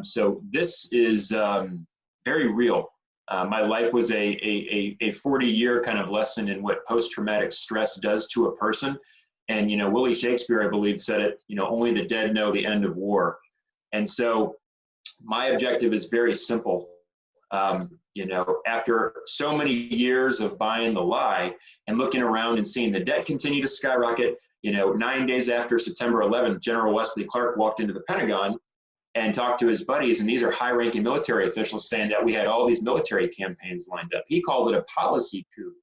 So this is very real. My life was a 40-year kind of lesson in what post-traumatic stress does to a person. And, Willie Shakespeare, I believe, said it, only the dead know the end of war. And so my objective is very simple. After so many years of buying the lie and looking around and seeing the debt continue to skyrocket, 9 days after September 11th, General Wesley Clark walked into the Pentagon and talked to his buddies, and these are high-ranking military officials saying that we had all these military campaigns lined up. He called it a policy coup.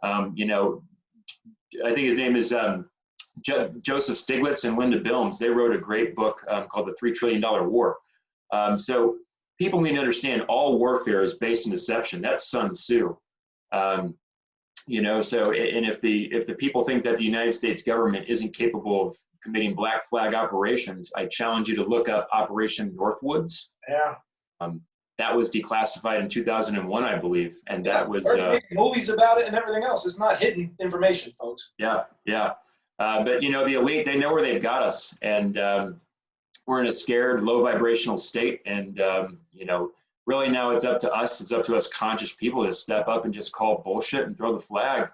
I think his name is Joseph Stiglitz and Linda Bilmes. They wrote a great book called The $3 Trillion War. So people need to understand all warfare is based in deception. That's Sun Tzu. So, and if the people think that the United States government isn't capable of committing black flag operations, I challenge you to look up Operation Northwoods. Yeah. That was declassified in 2001, I believe. And that was movies about it and everything else. It's not hidden information, folks. Yeah. But the elite, they know where they've got us. And we're in a scared, low vibrational state. And, really now it's up to us. It's up to us conscious people to step up and just call bullshit and throw the flag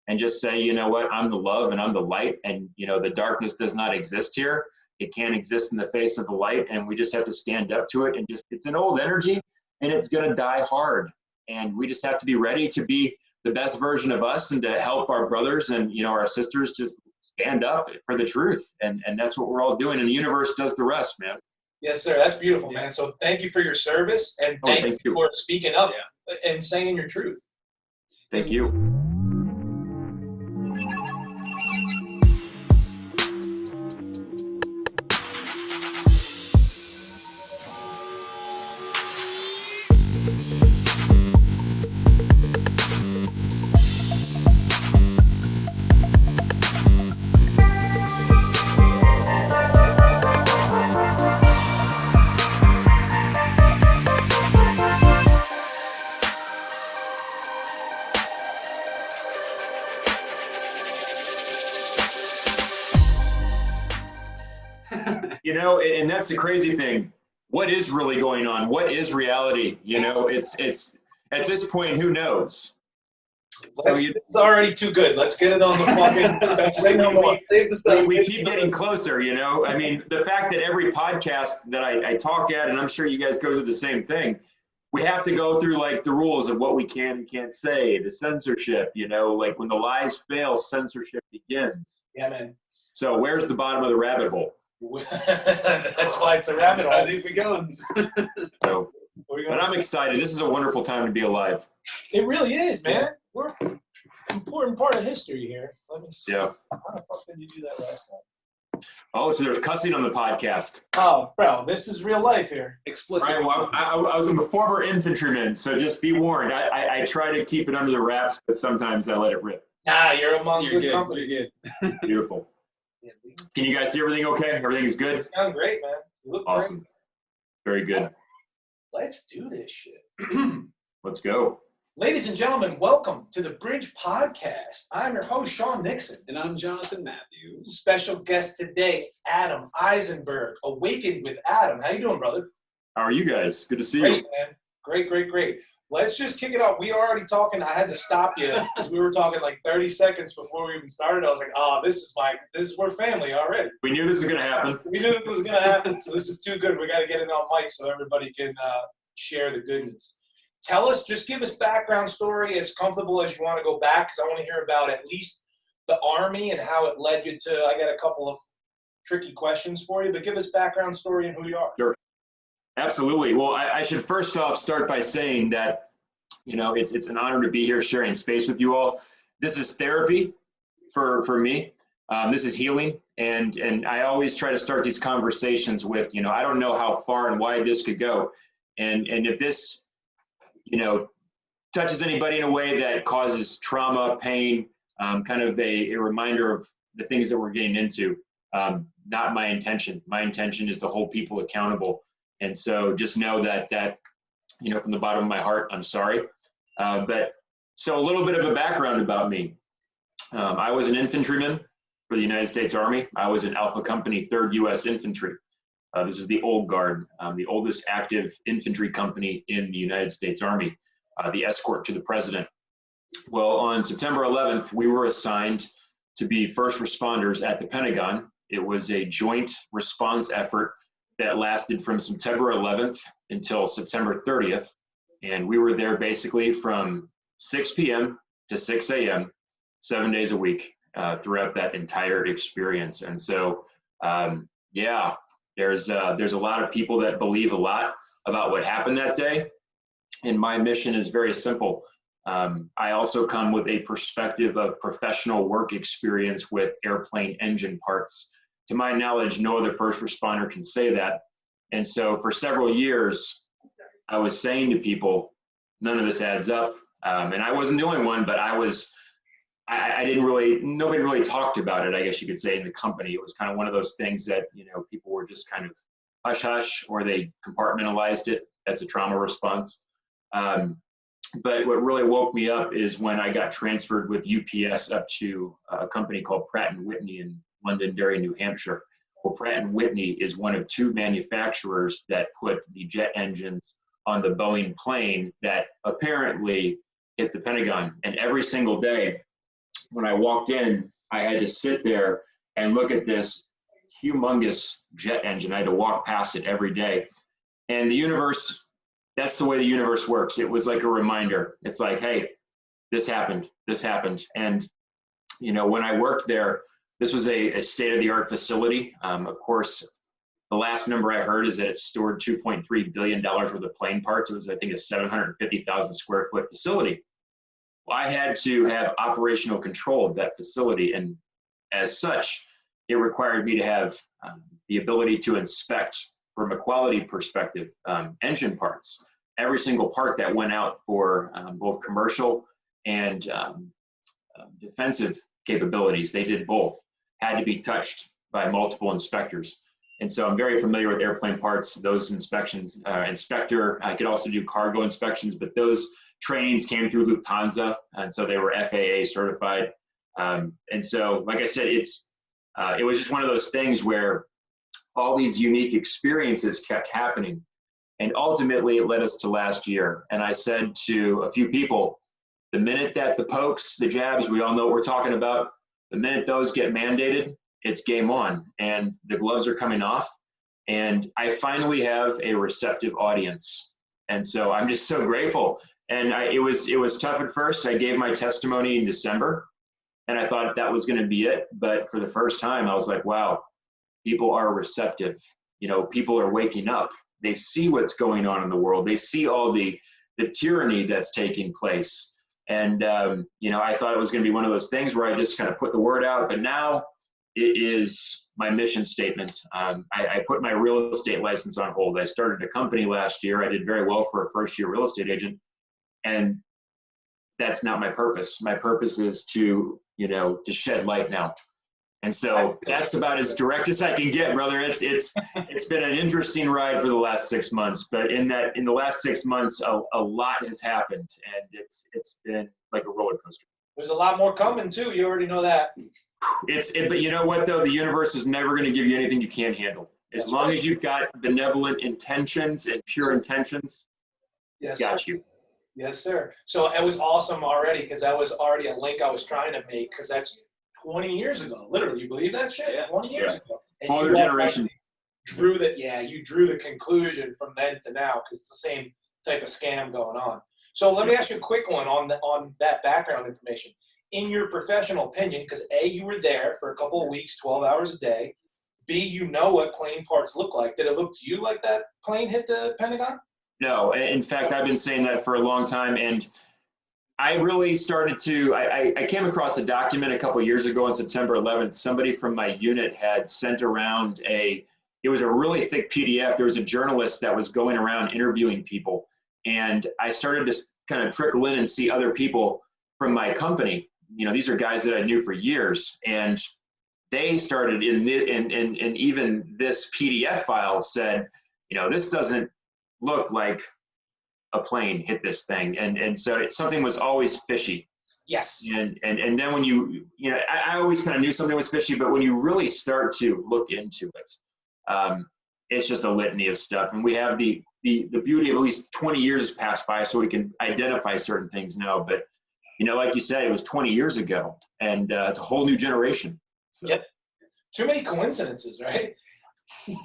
and just say, you know what, I'm the love and I'm the light. And, the darkness does not exist here. It can't exist in the face of the light. And we just have to stand up to it and it's an old energy and it's going to die hard. And we just have to be ready to be the best version of us and to help our brothers and, our sisters just stand up for the truth. And that's what we're all doing. And the universe does the rest, man. Yes, sir. That's beautiful, man. So thank you for your service and thank you for speaking up and saying your truth. Thank you. And that's the crazy thing. What is really going on? What is reality? It's at this point, who knows? It's already too good. Let's get it on the fucking. Say no more. Save the stuff. We keep getting closer. I mean, the fact that every podcast that I talk at, and I'm sure you guys go through the same thing, we have to go through like the rules of what we can and can't say, the censorship. Like when the lies fail, censorship begins. Yeah, man. So where's the bottom of the rabbit hole? That's why it's a rabbit hole. I think we're going. But I'm excited. This is a wonderful time to be alive. It really is, man. We're an important part of history here. Let me see. Yeah. How the fuck did you do that last time? Oh, so there's cussing on the podcast. Oh, bro, this is real life here. Explicit. Right, well, I was a former infantryman, so just be warned. I try to keep it under the wraps, but sometimes I let it rip. Nah, you're among good company. You're good. Beautiful. Can you guys see everything okay? Everything's good? You sound great, man. You look awesome. Great. Very good. Let's do this shit. Let's go. Ladies and gentlemen, welcome to the Bridge Podcast. I'm your host, Sean Nixon. And I'm Jonathan Matthews. Special guest today, Adam Eisenberg. Awakened with Adam. How you doing, brother? How are you guys? Good to see Great, you. Man. Great. Let's just kick it off. We are already talking. I had to stop you because we were talking like 30 seconds before we even started. I was like, we're family already. We knew this was going to happen. We knew this was going to happen, so this is too good. We got to get it on mic so everybody can share the goodness. Just give us background story as comfortable as you want to go back, because I want to hear about at least the Army and how it led you to, I got a couple of tricky questions for you, but give us background story and who you are. Sure. Absolutely. Well, I should first off start by saying that, it's an honor to be here sharing space with you all. This is therapy for me. This is healing. And I always try to start these conversations with, I don't know how far and wide this could go. And if this, touches anybody in a way that causes trauma, pain, kind of a reminder of the things that we're getting into, not my intention. My intention is to hold people accountable. And so just know that, from the bottom of my heart, I'm sorry. So a little bit of a background about me. I was an infantryman for the United States Army. I was in Alpha Company 3rd U.S. Infantry. This is the Old Guard, the oldest active infantry company in the United States Army, the escort to the president. Well, on September 11th, we were assigned to be first responders at the Pentagon. It was a joint response effort that lasted from September 11th until September 30th. And we were there basically from 6 p.m. to 6 a.m., 7 days a week throughout that entire experience. And so, yeah, there's a lot of people that believe a lot about what happened that day. And my mission is very simple. I also come with a perspective of professional work experience with airplane engine parts. To my knowledge, no other first responder can say that. And so for several years, I was saying to people, none of this adds up. And I wasn't the only one, but nobody really talked about it, I guess you could say, in the company. It was kind of one of those things that, people were just kind of hush hush, or they compartmentalized it. That's a trauma response. But what really woke me up is when I got transferred with UPS up to a company called Pratt & Whitney in Londonderry, New Hampshire. Well, Pratt & Whitney is one of two manufacturers that put the jet engines on the Boeing plane that apparently hit the Pentagon. And every single day when I walked in, I had to sit there and look at this humongous jet engine. I had to walk past it every day. And the universe, that's the way the universe works. It was like a reminder. It's like, hey, this happened. And, when I worked there, this was a state-of-the-art facility. Of course, the last number I heard is that it stored $2.3 billion worth of plane parts. It was, I think, a 750,000 square foot facility. Well, I had to have operational control of that facility. And as such, it required me to have the ability to inspect, from a quality perspective, engine parts. Every single part that went out for both commercial and defensive capabilities, they did both, had to be touched by multiple inspectors. And so I'm very familiar with airplane parts, those inspections. Inspector, I could also do cargo inspections, but those trainings came through Lufthansa, and so they were FAA certified. And so, like I said, it was just one of those things where all these unique experiences kept happening. And ultimately, it led us to last year. And I said to a few people, the minute that the pokes, the jabs, we all know what we're talking about, the minute those get mandated, it's game on. And the gloves are coming off. And I finally have a receptive audience. And so I'm just so grateful. And it was tough at first. I gave my testimony in December, and I thought that was going to be it. But for the first time, I was like, wow, people are receptive. People are waking up. They see what's going on in the world. They see all the tyranny that's taking place. And, I thought it was going to be one of those things where I just kind of put the word out. But now it is my mission statement. I put my real estate license on hold. I started a company last year. I did very well for a first-year real estate agent. And that's not my purpose. My purpose is to shed light now. And so that's about as direct as I can get, brother. It's been an interesting ride for the last 6 months, but in the last 6 months, a lot has happened, and it's been like a roller coaster. There's a lot more coming too. You already know that. But you know what though? The universe is never going to give you anything you can't handle. As long as you've got benevolent intentions and pure intentions, it's got you. Yes, sir. So it was awesome already, because that was already a link I was trying to make, because that's 20 years ago. Literally, you believe that shit? Yeah. 20 years ago. And other generation. You drew the conclusion from then to now, because it's the same type of scam going on. So let me ask you a quick one on that background information. In your professional opinion, because A, you were there for a couple of weeks, 12 hours a day. B, you know what plane parts look like. Did it look to you like that plane hit the Pentagon? No, in fact, I've been saying that for a long time, and I really started to, I came across a document a couple of years ago on September 11th. Somebody from my unit had sent around it was a really thick PDF. There was a journalist that was going around interviewing people, and I started to kind of trickle in and see other people from my company. These are guys that I knew for years, and they started in even this PDF file said, this doesn't look like a plane hit this thing. And so something was always fishy. Yes. And then when I always kind of knew something was fishy, but when you really start to look into it, it's just a litany of stuff. And we have the beauty of at least 20 years has passed by, so we can identify certain things now. But, like you said, it was 20 years ago, and it's a whole new generation. So. Yep. Too many coincidences, right?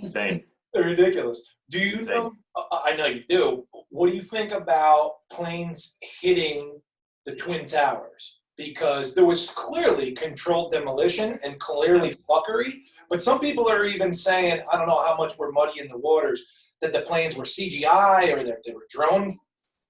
Insane. They're ridiculous. Do you know? I know you do. What do you think about planes hitting the Twin Towers? Because there was clearly controlled demolition and clearly fuckery. But some people are even saying, I don't know how much we're muddying the waters, that the planes were CGI or that they were drone.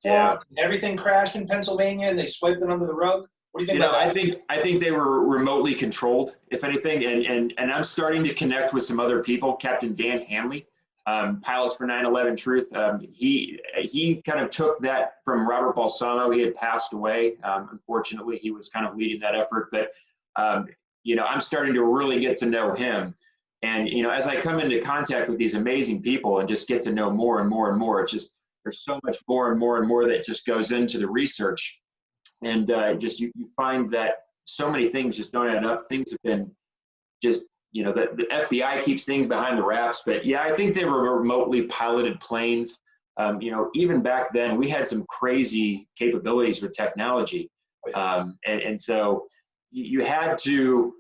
Yeah. Everything crashed in Pennsylvania and they swept it under the rug. What do you think about that? I think they were remotely controlled, if anything, and I'm starting to connect with some other people. Captain Dan Hanley, Pilots for 9/11 Truth. He kind of took that from Robert Balsamo. He had passed away. Unfortunately, he was kind of leading that effort. But I'm starting to really get to know him. And as I come into contact with these amazing people and just get to know more and more and more, it's just there's so much more and more and more that just goes into the research. And you find that so many things just don't add up. Things have been just, the FBI keeps things behind the wraps. But yeah, I think they were remotely piloted planes. Even back then, we had some crazy capabilities with technology. And so you had to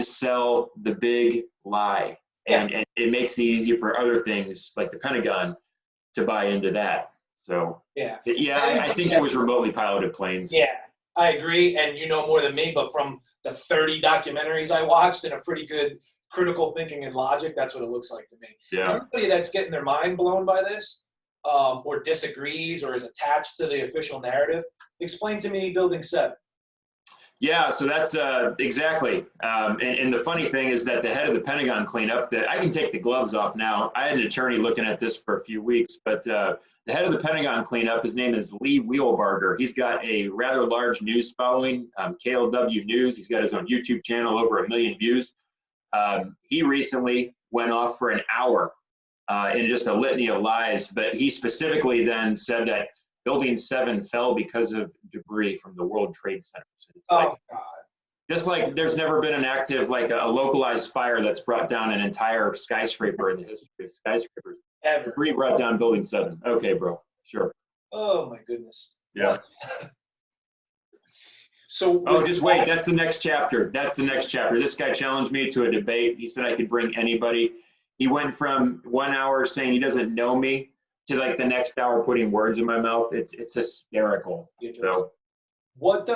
sell the big lie. And it makes it easier for other things like the Pentagon to buy into that. So I think it was remotely piloted planes. Yeah, I agree, and you know more than me, but from the 30 documentaries I watched and a pretty good critical thinking and logic, that's what it looks like to me. Yeah. Anybody that's getting their mind blown by this, or disagrees or is attached to the official narrative, explain to me Building 7. Yeah, so that's exactly. And the funny thing is that the head of the Pentagon cleanup, that I can take the gloves off now. I had an attorney looking at this for a few weeks, but the head of the Pentagon cleanup, his name is Lee Wheelbarger. He's got a rather large news following, KLW News. He's got his own YouTube channel, over 1 million views. He recently went off for an hour in just a litany of lies, but he specifically then said that Building 7 fell because of debris from the World Trade Center. So it's God. Just like there's never been an active, like a localized fire that's brought down an entire skyscraper in the history of skyscrapers. Ever. Debris brought down Building 7. Okay, bro. Sure. Oh, my goodness. Yeah. So. Just wait. That's the next chapter. This guy challenged me to a debate. He said I could bring anybody. He went from 1 hour saying he doesn't know me to like the next hour putting words in my mouth. It's hysterical. So. What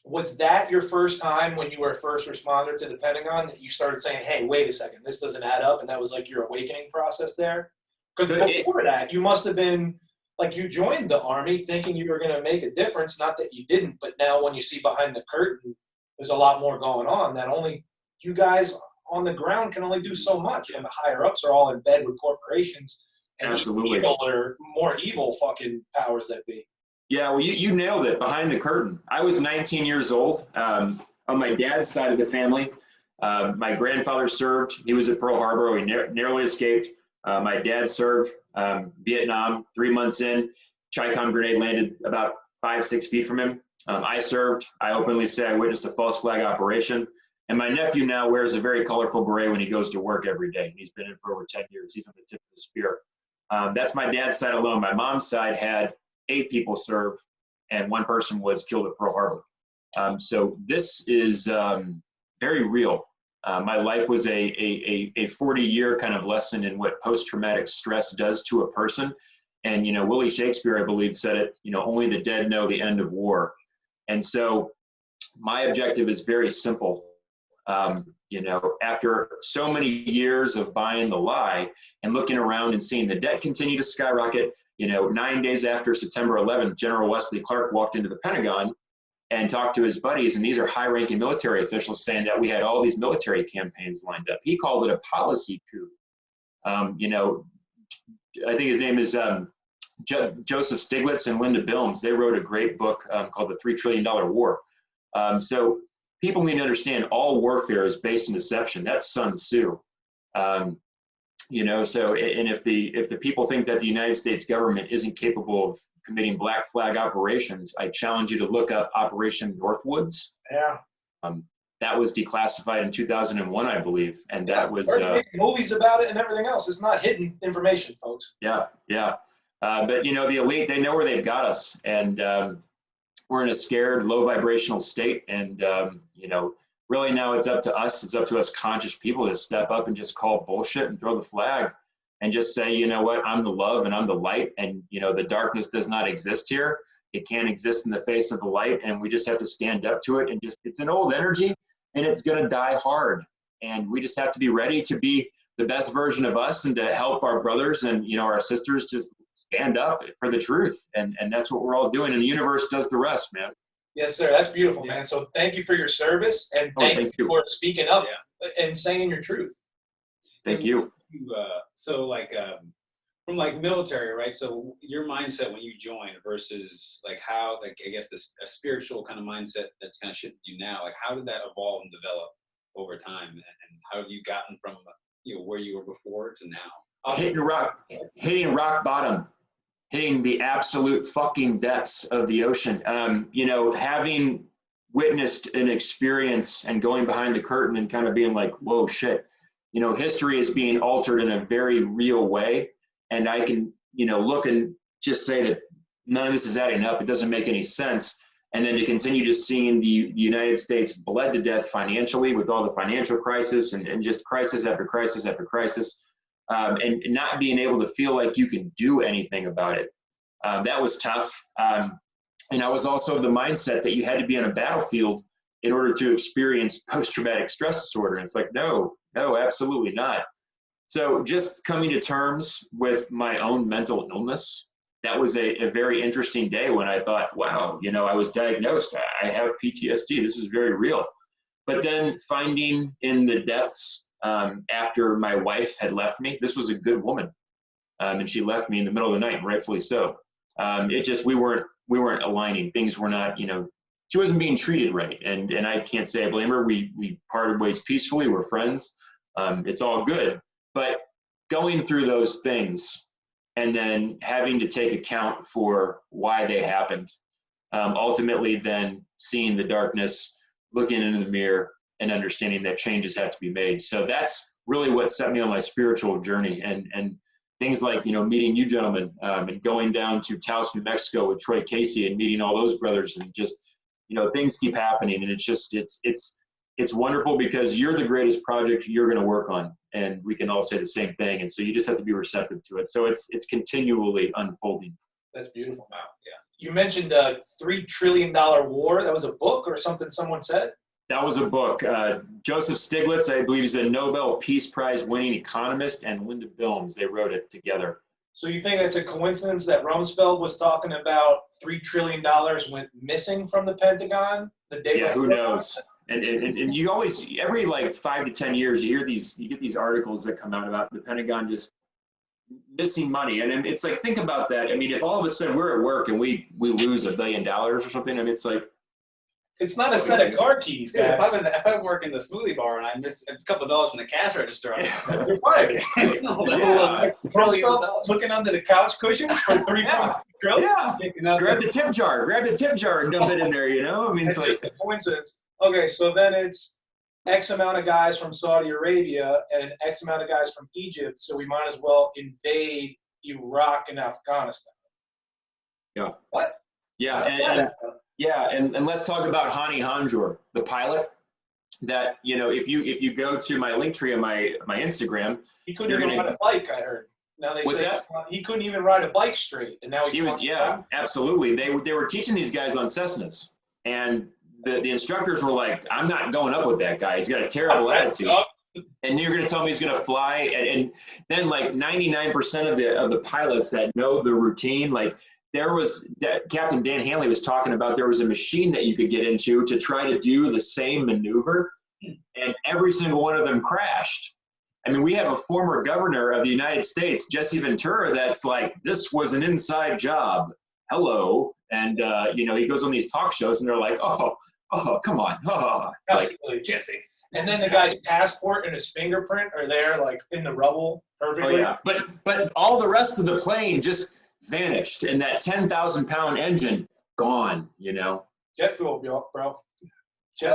was that your first time when you were a first responder to the Pentagon that you started saying, hey, wait a second, this doesn't add up, and that was like your awakening process there? Because before that, you must have been, like, you joined the Army thinking you were going to make a difference, not that you didn't, but now when you see behind the curtain, there's a lot more going on that only you guys on the ground can only do so much, and the higher-ups are all in bed with corporations and Absolutely. Evil or more evil fucking powers that be. Yeah, well, you nailed it. Behind the curtain. I was 19 years old. On my dad's side of the family, my grandfather served. He was at Pearl Harbor. He narrowly escaped. My dad served Vietnam. 3 months in, Chi-Com grenade landed about 5-6 feet from him. I served. I openly say I witnessed a false flag operation. And my nephew now wears a very colorful beret when he goes to work every day. He's been in for over 10 years. He's on the tip of the spear. That's my dad's side alone. My mom's side had 8 people serve, and 1 person was killed at Pearl Harbor. So this is very real. My life was a 40-year kind of lesson in what post-traumatic stress does to a person. And, Willie Shakespeare, I believe, said it, only the dead know the end of war. And so my objective is very simple. After so many years of buying the lie and looking around and seeing the debt continue to skyrocket, 9 days after September 11th, General Wesley Clark walked into the Pentagon and talked to his buddies, and these are high-ranking military officials saying that we had all these military campaigns lined up. He called it a policy coup. I think his name is Joseph Stiglitz and Linda Bilmes. They wrote a great book called The $3 Trillion War. So people need to understand all warfare is based on deception. That's Sun Tzu. So, and if the people think that the United States government isn't capable of committing black flag operations, I challenge you to look up Operation Northwoods. Yeah. that was declassified in 2001, I believe. And that was movies about it and everything else. It's not hidden information, folks. yeah. But the elite, they know where they've got us, and we're in a scared, low vibrational state. And really now it's up to us. It's up to us conscious people to step up and just call bullshit and throw the flag, and just say, you know what, I'm the love and I'm the light, and the darkness does not exist here. It can't exist in the face of the light, and we just have to stand up to it. And it's an old energy, and it's going to die hard. And we just have to be ready to be the best version of us, and to help our brothers and our sisters just stand up for the truth. And that's what we're all doing, and the universe does the rest, man. Yes, sir. That's beautiful, man. So thank you for your service, and thank you for speaking up and saying your truth. Thank you. So from military, right? So your mindset when you joined versus how, I guess a spiritual kind of mindset that's kind of shifted you now, how did that evolve and develop over time, and how have you gotten from where you were before to now? Hitting rock bottom, hitting the absolute fucking depths of the ocean. Having witnessed an experience and going behind the curtain and kind of being like, whoa, shit. History is being altered in a very real way. And I can, look and just say that none of this is adding up. It doesn't make any sense. And then to continue just seeing the United States bled to death financially with all the financial crisis and just crisis after crisis after crisis, and not being able to feel like you can do anything about it. That was tough. And I was also of the mindset that you had to be on a battlefield in order to experience post-traumatic stress disorder. And it's like, no, absolutely not. So just coming to terms with my own mental illness, that was a very interesting day when I thought, wow, I was diagnosed. I have PTSD. This is very real. But then finding in the depths after my wife had left me, this was a good woman. And she left me in the middle of the night, and rightfully so. We weren't aligning. Things were not, she wasn't being treated right. And I can't say I blame her. We parted ways peacefully. We're friends. It's all good. But going through those things and then having to take account for why they happened, ultimately then seeing the darkness, looking into the mirror, and understanding that changes have to be made. So that's really what set me on my spiritual journey. And things like, meeting you gentlemen, and going down to Taos, New Mexico with Troy Casey and meeting all those brothers, and just, things keep happening. And it's wonderful because you're the greatest project you're going to work on, and we can all say the same thing. And so you just have to be receptive to it. So it's continually unfolding. That's beautiful. Wow. Yeah. You mentioned the $3 trillion war. That was a book or something someone said? That was a book. Joseph Stiglitz, I believe, is a Nobel Peace Prize winning economist, and Linda Bilmes, they wrote it together. So you think it's a coincidence that Rumsfeld was talking about $3 trillion went missing from the Pentagon the day before? Who knows? And you always, every 5 to 10 years, you get these articles that come out about the Pentagon just missing money. And it's like, think about that. I mean, if all of a sudden we're at work and we lose $1 billion or something, I mean, it's like, it's not a set of car keys, guys. If I work in the smoothie bar and I miss a couple of dollars from the cash register, you're fine. Looking under the couch cushions for $3 trillion. Yeah. Grab the tip jar and dump it in there. I mean, it's like coincidence. Okay, so then it's X amount of guys from Saudi Arabia and X amount of guys from Egypt, so we might as well invade Iraq and Afghanistan. Yeah. What? Yeah. And let's talk about Hani Hanjour, the pilot. That if you go to my link tree on my Instagram, he couldn't even ride a bike. I heard. Now they say he couldn't even ride a bike straight, and now he was. Yeah, absolutely. They were teaching these guys on Cessnas, and the instructors were like, "I'm not going up with that guy. He's got a terrible attitude." And you're going to tell me he's going to fly, and then 99% of the pilots that know the routine, Captain Dan Hanley was talking about, there was a machine that you could get into to try to do the same maneuver, and every single one of them crashed. I mean, we have a former governor of the United States, Jesse Ventura, that's like, this was an inside job. Hello. And, he goes on these talk shows and they're like, oh, come on. Oh. It's like, Jesse. And then the guy's passport and his fingerprint are there, in the rubble perfectly. Oh, yeah. But all the rest of the plane just vanished, and that 10,000-pound engine gone. Jet fuel, bro. I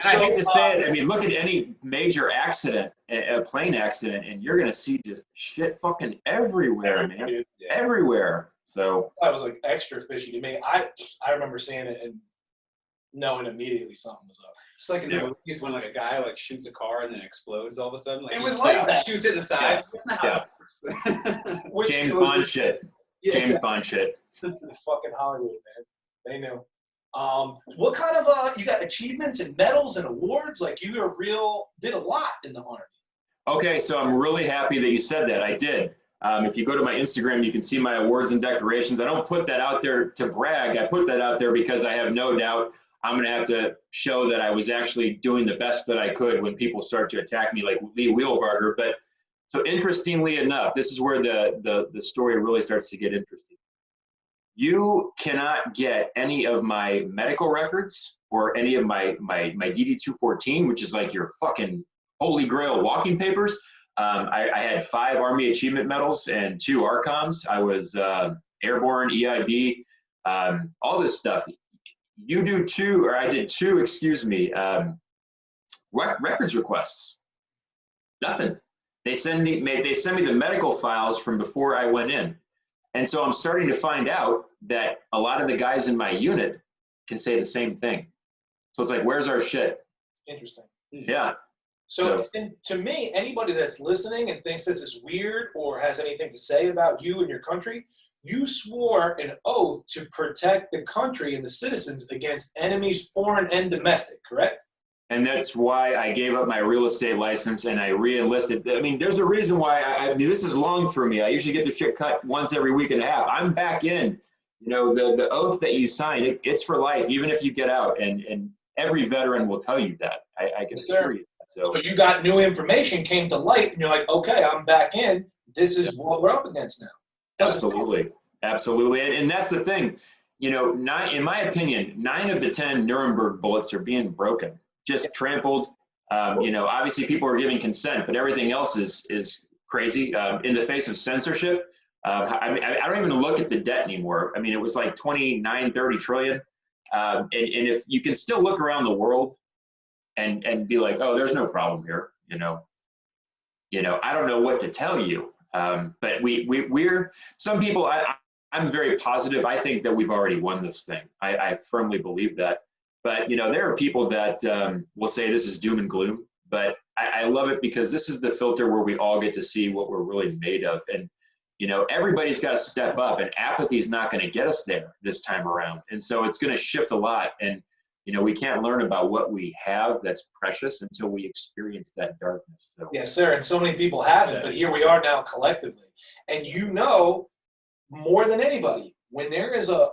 hate to say it. I mean, look at any major accident, a plane accident, and you're gonna see just shit fucking everywhere, man. Dude, Everywhere. So that was like extra fishy to me. I remember seeing it and knowing immediately something was up. It's like in the movies when like a guy like shoots a car and then explodes all of a sudden. Like It he was like that. shoots it in the side. Yeah. Which James Bond shit. Yeah, James exactly. Bond shit. Fucking Hollywood, man. They knew. What kind of you got achievements and medals and awards? Like you did a lot in the Army. Okay, so I'm really happy that you said that. I did. If you go to my Instagram, you can see my awards and decorations. I don't put that out there to brag. I put that out there because I have no doubt I'm going to have to show that I was actually doing the best that I could when people start to attack me like Lee Wheelbarger. But so interestingly enough, this is where the story really starts to get interesting. You cannot get any of my medical records or any of my DD-214, which is like your fucking holy grail walking papers. I had 5 Army Achievement Medals and 2 ARCOMs. I was airborne, EIB, all this stuff. You do 2, or I did 2, excuse me, records requests. Nothing. They send me the medical files from before I went in. And so I'm starting to find out that a lot of the guys in my unit can say the same thing. So it's like, where's our shit? Interesting. Yeah. So and to me, anybody that's listening and thinks this is weird or has anything to say about you and your country, you swore an oath to protect the country and the citizens against enemies, foreign and domestic, correct? And that's why I gave up my real estate license and I re-enlisted. I mean, there's a reason why I mean, this is long for me. I usually get the shit cut once every week and a half. I'm back in. You know, the oath that you sign, it's for life, even if you get out. And every veteran will tell you that. I can assure you that. So you got new information, came to light, and you're like, okay, I'm back in. This is what we're up against now. Absolutely. Absolutely. And that's the thing. You know, in my opinion, 9 of the 10 Nuremberg bullets are being broken, just trampled. You know, obviously people are giving consent, but everything else is crazy. In the face of censorship, I mean, I don't even look at the debt anymore. I mean, it was like 29, 30 trillion. And if you can still look around the world and be like, oh, there's no problem here, you know, I don't know what to tell you. But we're some people. I'm very positive. I think that we've already won this thing. I firmly believe that. But you know, there are people that will say this is doom and gloom. But I love it because this is the filter where we all get to see what we're really made of. And you know, everybody's got to step up, and apathy is not going to get us there this time around. And so it's going to shift a lot. And you know, we can't learn about what we have that's precious until we experience that darkness. So. Yes, sir. And so many people haven't, but here we are now collectively. And you know more than anybody, when there is a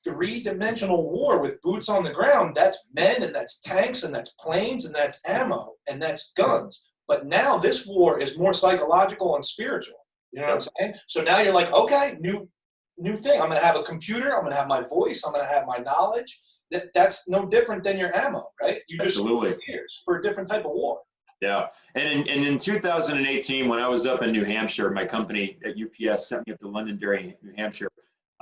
3-dimensional war with boots on the ground, that's men and that's tanks and that's planes and that's ammo and that's guns. But now this war is more psychological and spiritual. You know what I'm saying? So now you're like, okay, new thing. I'm going to have a computer. I'm going to have my voice. I'm going to have my knowledge. That's no different than your ammo, right? You just Absolutely. years for a different type of war. Yeah, and in 2018, when I was up in New Hampshire, my company at UPS sent me up to Londonderry, New Hampshire.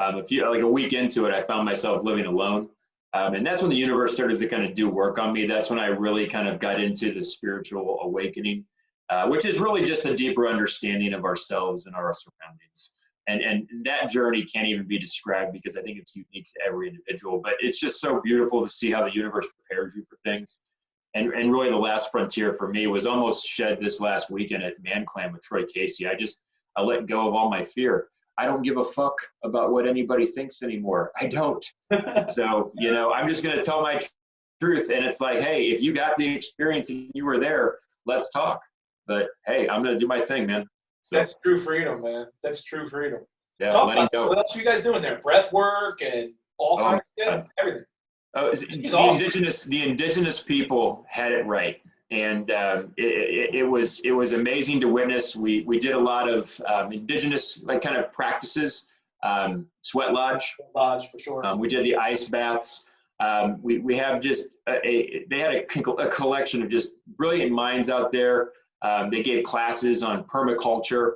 A week into it, I found myself living alone, and that's when the universe started to kind of do work on me. That's when I really kind of got into the spiritual awakening, which is really just a deeper understanding of ourselves and our surroundings. And that journey can't even be described because I think it's unique to every individual. But it's just so beautiful to see how the universe prepares you for things. And really the last frontier for me was almost shed this last weekend at ManClan with Troy Casey. I let go of all my fear. I don't give a fuck about what anybody thinks anymore. I don't. So, you know, I'm just going to tell my truth. And it's like, hey, if you got the experience and you were there, let's talk. But hey, I'm going to do my thing, man. So, that's true freedom, man. That's true freedom. Yeah, Talk letting about go. what else are you guys doing there? Breath work and all kinds of stuff, everything. The indigenous people had it right, and it was amazing to witness. We did a lot of indigenous kind of practices, sweat lodge. Lodge for sure. We did the ice baths. We have just they had a collection of just brilliant minds out there. They gave classes on permaculture.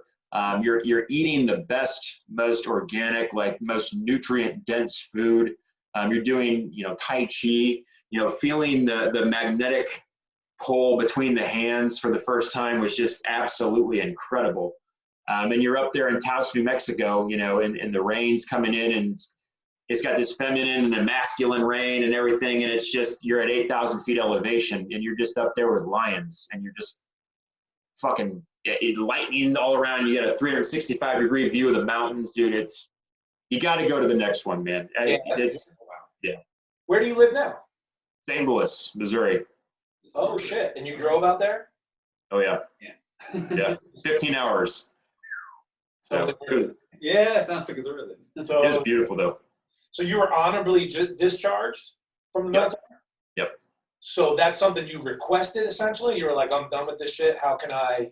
You're eating the best, most organic, like most nutrient dense food. You're doing, you know, Tai Chi, you know, feeling the magnetic pull between the hands for the first time was just absolutely incredible. And you're up there in Taos, New Mexico, you know, and the rain's coming in, and it's got this feminine and a masculine rain and everything. And it's just, you're at 8,000 feet elevation, and you're just up there with lions, and you're just fucking lightning all around. You got a 365-degree view of the mountains, dude. You got to go to the next one, man. Yeah, Yeah. Where do you live now? St. Louis, Missouri. Oh shit! And you drove out there? Oh yeah. Yeah. 15 hours. So Yeah, sounds like it's worth it. So, it was beautiful though. so you were honorably discharged from the military? Yep. So that's something you requested, essentially? You were like, I'm done with this shit. How can I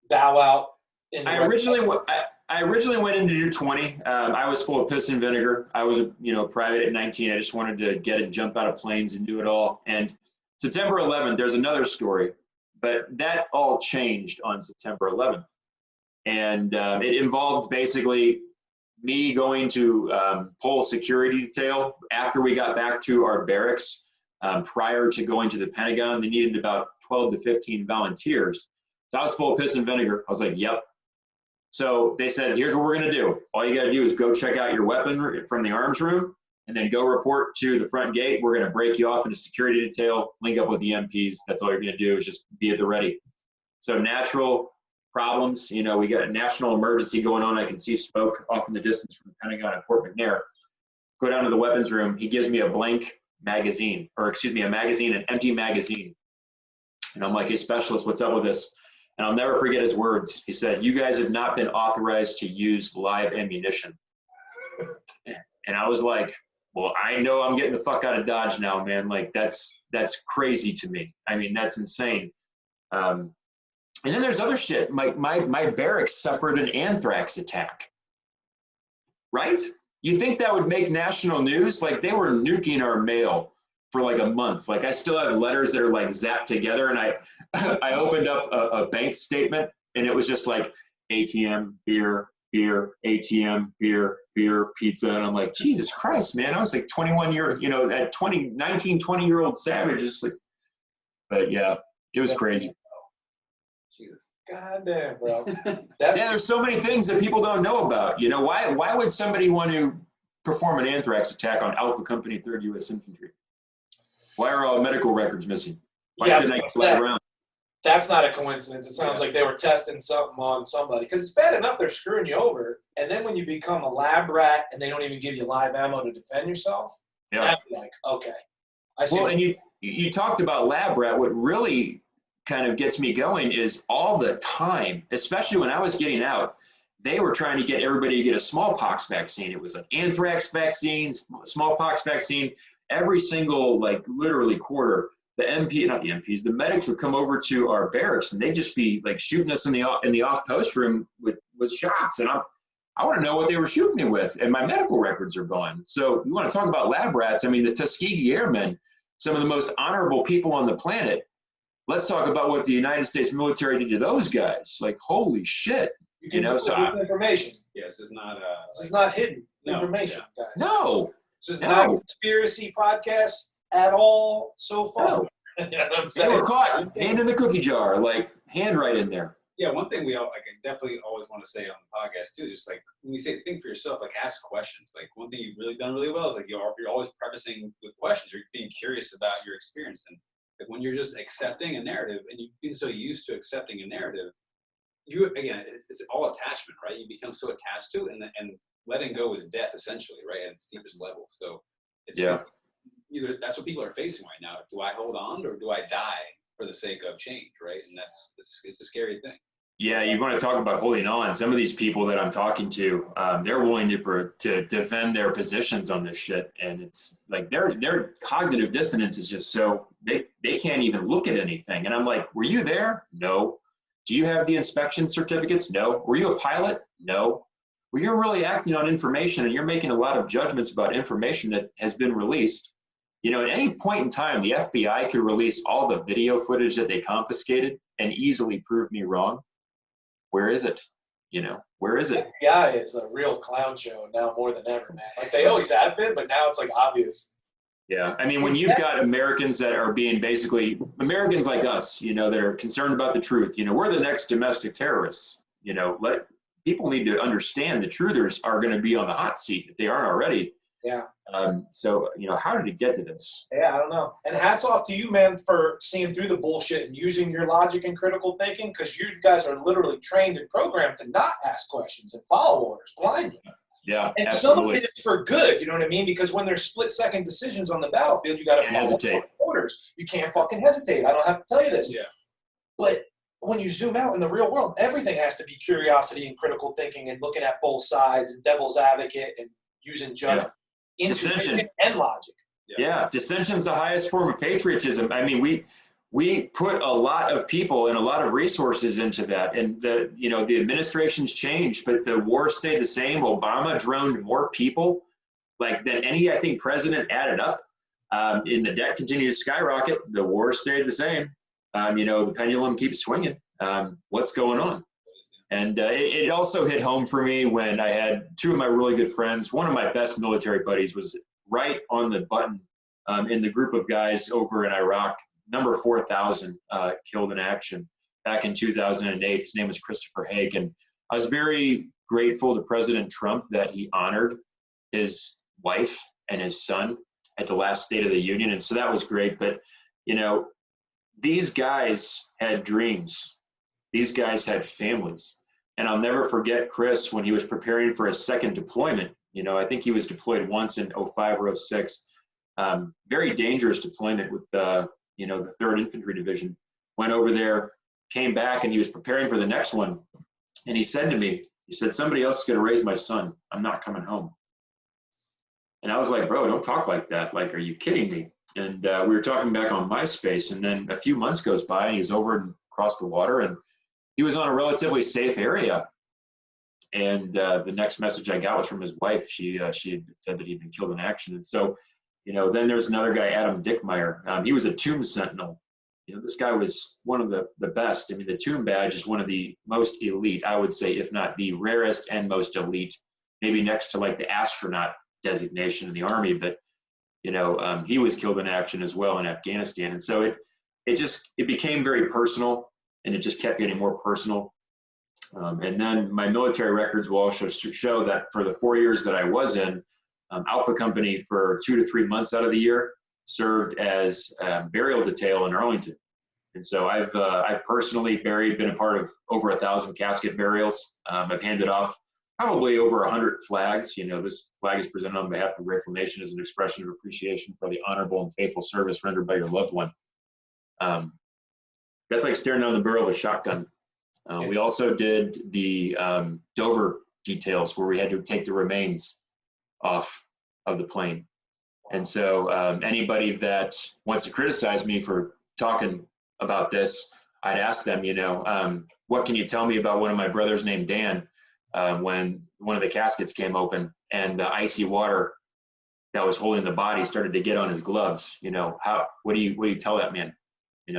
bow out? I originally went in to do 20. I was full of piss and vinegar. I was a private at 19. I just wanted to get and jump out of planes and do it all. And September 11th, there's another story, but that all changed on September 11th. And it involved basically me going to pull security detail after we got back to our barracks. Prior to going to the Pentagon, they needed about 12 to 15 volunteers. So I was full of piss and vinegar. I was like, yep. So they said, here's what we're going to do. All you got to do is go check out your weapon from the arms room, and then go report to the front gate. We're going to break you off into security detail, link up with the MPs. That's all you're going to do is just be at the ready. So natural problems, we got a national emergency going on. I can see smoke off in the distance from the Pentagon at Fort McNair. Go down to the weapons room. He gives me a blank magazine, a magazine, an empty magazine. And I'm like, hey, specialist, what's up with this? And I'll never forget his words. He said, you guys have not been authorized to use live ammunition. And I was like, well, I know I'm getting the fuck out of Dodge now, man. Like, that's crazy to me. I mean, that's insane. And then there's other shit. My barracks suffered an anthrax attack. Right? You think that would make national news? Like, they were nuking our mail for like a month. Like, I still have letters that are like zapped together, and I opened up a bank statement, and it was just like ATM, beer, ATM, beer, pizza. And I'm like, Jesus Christ, man. I was like 19, 20-year-old savage. Just like, but yeah, it was crazy. Jesus. God damn, bro. Yeah, there's so many things that people don't know about. Why would somebody want to perform an anthrax attack on Alpha Company 3rd U.S. Infantry? Why are all medical records missing? Why couldn't I fly around? That's not a coincidence. It sounds like they were testing something on somebody. Because it's bad enough they're screwing you over, and then when you become a lab rat and they don't even give you live ammo to defend yourself, yeah, like, okay. I see. Well, and you talked about lab rat. What really kind of gets me going is all the time, especially when I was getting out, they were trying to get everybody to get a smallpox vaccine. It was an anthrax vaccine, smallpox vaccine. Every single, like, literally quarter, the medics would come over to our barracks, and they'd just be like shooting us in the off post room with shots. And I want to know what they were shooting me with, and my medical records are gone. So you want to talk about lab rats? I mean, the Tuskegee Airmen, some of the most honorable people on the planet. Let's talk about what the United States military did to those guys. Like, holy shit. So information. Yes, it's not this is not hidden information, guys. No. This is not a conspiracy podcast at all so far. No. You know what I'm saying? They were caught, hand in the cookie jar, like hand right in there. Yeah, one thing I definitely always want to say on the podcast too is just like when you say think for yourself, like ask questions. Like one thing you've really done really well is like you're always prefacing with questions. You're being curious about your experience, and like when you're just accepting a narrative and you've been so used to accepting a narrative, it's all attachment, right? You become so attached to it, and letting go is death essentially, right? At its deepest level. So it's either that's what people are facing right now. Do I hold on or do I die for the sake of change, right? And it's a scary thing. Yeah, you want to talk about holding on. Some of these people that I'm talking to, they're willing to defend their positions on this shit, and it's like their cognitive dissonance is just so they can't even look at anything. And I'm like, were you there? No. Do you have the inspection certificates? No. Were you a pilot? No. Well, you're really acting on information, and you're making a lot of judgments about information that has been released. At any point in time, the FBI could release all the video footage that they confiscated and easily prove me wrong. Where is it? Where is it? FBI is a real clown show now more than ever, man. Like they always have been, but now it's like obvious. Yeah. I mean, when you've got Americans that are being basically Americans like us, that are concerned about the truth, we're the next domestic terrorists. Let people need to understand the truthers are going to be on the hot seat if they aren't already. Yeah. So, how did it get to this? Yeah, I don't know. And hats off to you, man, for seeing through the bullshit and using your logic and critical thinking, because you guys are literally trained and programmed to not ask questions and follow orders blindly. Yeah, and absolutely. Some of it is for good, you know what I mean? Because when there's split-second decisions on the battlefield, you got to follow orders. You can't fucking hesitate. I don't have to tell you this. Yeah. But when you zoom out in the real world, everything has to be curiosity and critical thinking and looking at both sides and devil's advocate and using judgment, intuition, and logic. Yeah, dissension's the highest form of patriotism. I mean, we put a lot of people and a lot of resources into that, and the administrations changed, but the war stayed the same. Obama droned more people than any, I think, president added up. And the debt continued to skyrocket. The war stayed the same. The pendulum keeps swinging. What's going on? And it also hit home for me when I had two of my really good friends. One of my best military buddies was right on the button in the group of guys over in Iraq, number 4,000 killed in action back in 2008. His name was Christopher Haig. And I was very grateful to President Trump that he honored his wife and his son at the last State of the Union. And so that was great. But, these guys had dreams. These guys had families. And I'll never forget Chris when he was preparing for his second deployment. I think he was deployed once in 05 or 06. Very dangerous deployment with the 3rd Infantry Division. Went over there, came back, and he was preparing for the next one. And he said to me, somebody else is going to raise my son. I'm not coming home. And I was like, bro, don't talk like that. Like, are you kidding me? And we were talking back on MySpace, and then a few months goes by, and he's over and across the water, and he was on a relatively safe area. And the next message I got was from his wife. She had said that he'd been killed in action. And so, then there's another guy, Adam Dickmeyer. He was a tomb sentinel. This guy was one of the best. I mean, the tomb badge is one of the most elite, I would say, if not the rarest and most elite, maybe next to like the astronaut designation in the Army. But he was killed in action as well in Afghanistan. And so it became very personal, and it just kept getting more personal. And then my military records will also show that for the 4 years that I was in, Alpha Company for 2 to 3 months out of the year served as burial detail in Arlington. And so I've personally been a part of over 1,000 casket burials. I've handed off probably over 100 flags. This flag is presented on behalf of the Grateful Nation as an expression of appreciation for the honorable and faithful service rendered by your loved one. That's like staring down the barrel of a shotgun. We also did the Dover details where we had to take the remains off of the plane. And so anybody that wants to criticize me for talking about this, I'd ask them, what can you tell me about one of my brothers named Dan when one of the caskets came open and the icy water that was holding the body started to get on his gloves? What do you tell that man?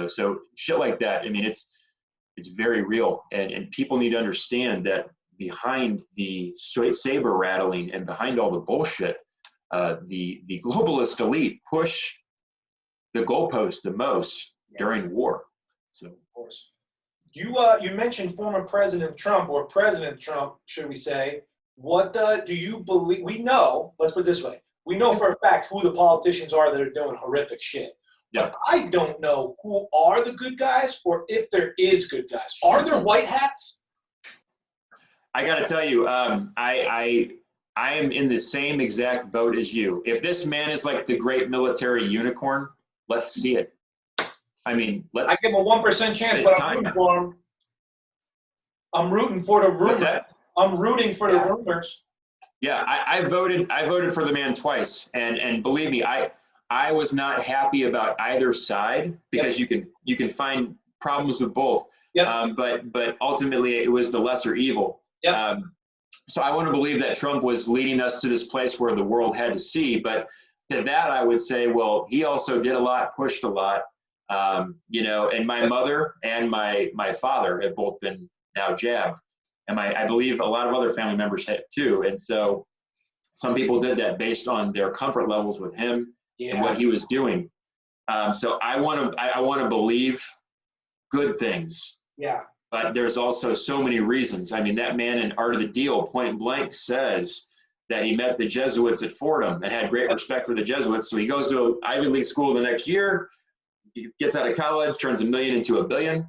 So shit like that. I mean, it's very real, and people need to understand that behind the saber rattling and behind all the bullshit, the globalist elite push the goalpost the most during war. So, of course, you mentioned former President Trump, or President Trump, should we say? What do you believe? We know. Let's put it this way: we know for a fact who the politicians are that are doing horrific shit. Yeah. But I don't know who are the good guys, or if there is good guys. Are there white hats? I got to tell you, I am in the same exact boat as you. If this man is like the great military unicorn, let's see it. I mean, I give him a 1% chance, but I'm rooting for him. I'm rooting for the rumors. What's that? I'm rooting for the rumors. Yeah, I voted for the man twice, and believe me, I was not happy about either side because you can find problems with both. Yep. But ultimately it was the lesser evil. Yep. So I want to believe that Trump was leading us to this place where the world had to see. But to that I would say, well, he also did a lot, pushed a lot. And my mother and my father have both been now jabbed. and I believe a lot of other family members have too. And so some people did that based on their comfort levels with him and what he was doing. So I want to believe good things. Yeah. But there's also so many reasons. I mean, that man in Art of the Deal, point blank, says that he met the Jesuits at Fordham and had great respect for the Jesuits. So he goes to an Ivy League school the next year, he gets out of college, turns $1 million into $1 billion.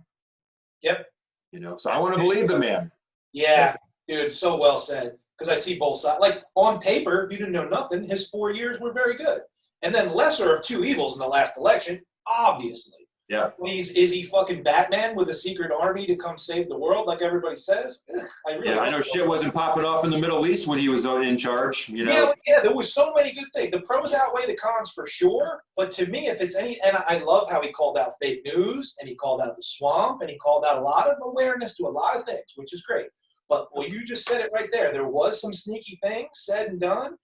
Yep. You know, so I want to believe the man. Yeah, dude, so well said. Because I see both sides. Like, on paper, if you didn't know nothing, his 4 years were very good. And then lesser of two evils in the last election, obviously. Yeah. Is he fucking Batman with a secret army to come save the world like everybody says? I know shit wasn't popping off in the Middle East when he was in charge, you know. Yeah, there was so many good things. The pros outweigh the cons for sure. But to me, if it's any, and I love how he called out fake news, and he called out the swamp, and he called out a lot of awareness to a lot of things, which is great. But well, you just said it right there. There was some sneaky things said and done.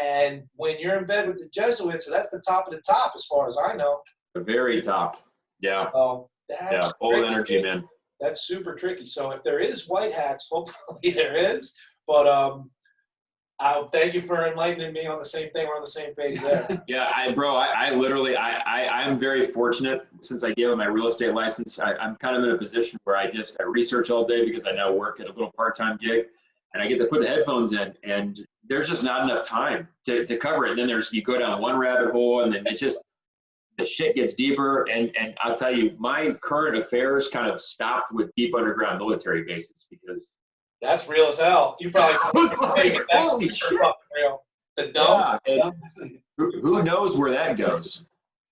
And when you're in bed with the Jesuits, that's the top of the top as far as I know. The very top. Yeah. So that's old energy, man. That's super tricky. So if there is white hats, hopefully there is. But I thank you for enlightening me on the same thing. We're on the same page there. Yeah, I literally, I'm very fortunate since I gave him my real estate license. I'm kind of in a position where I research all day because I now work at a little part-time gig, and I get to put the headphones in, and there's just not enough time to cover it. And then you go down one rabbit hole, and then it's just, the shit gets deeper. And I'll tell you, my current affairs kind of stopped with deep underground military bases because that's real as hell. You probably was like, holy shit. Real. The dump. Yeah, who knows where that goes?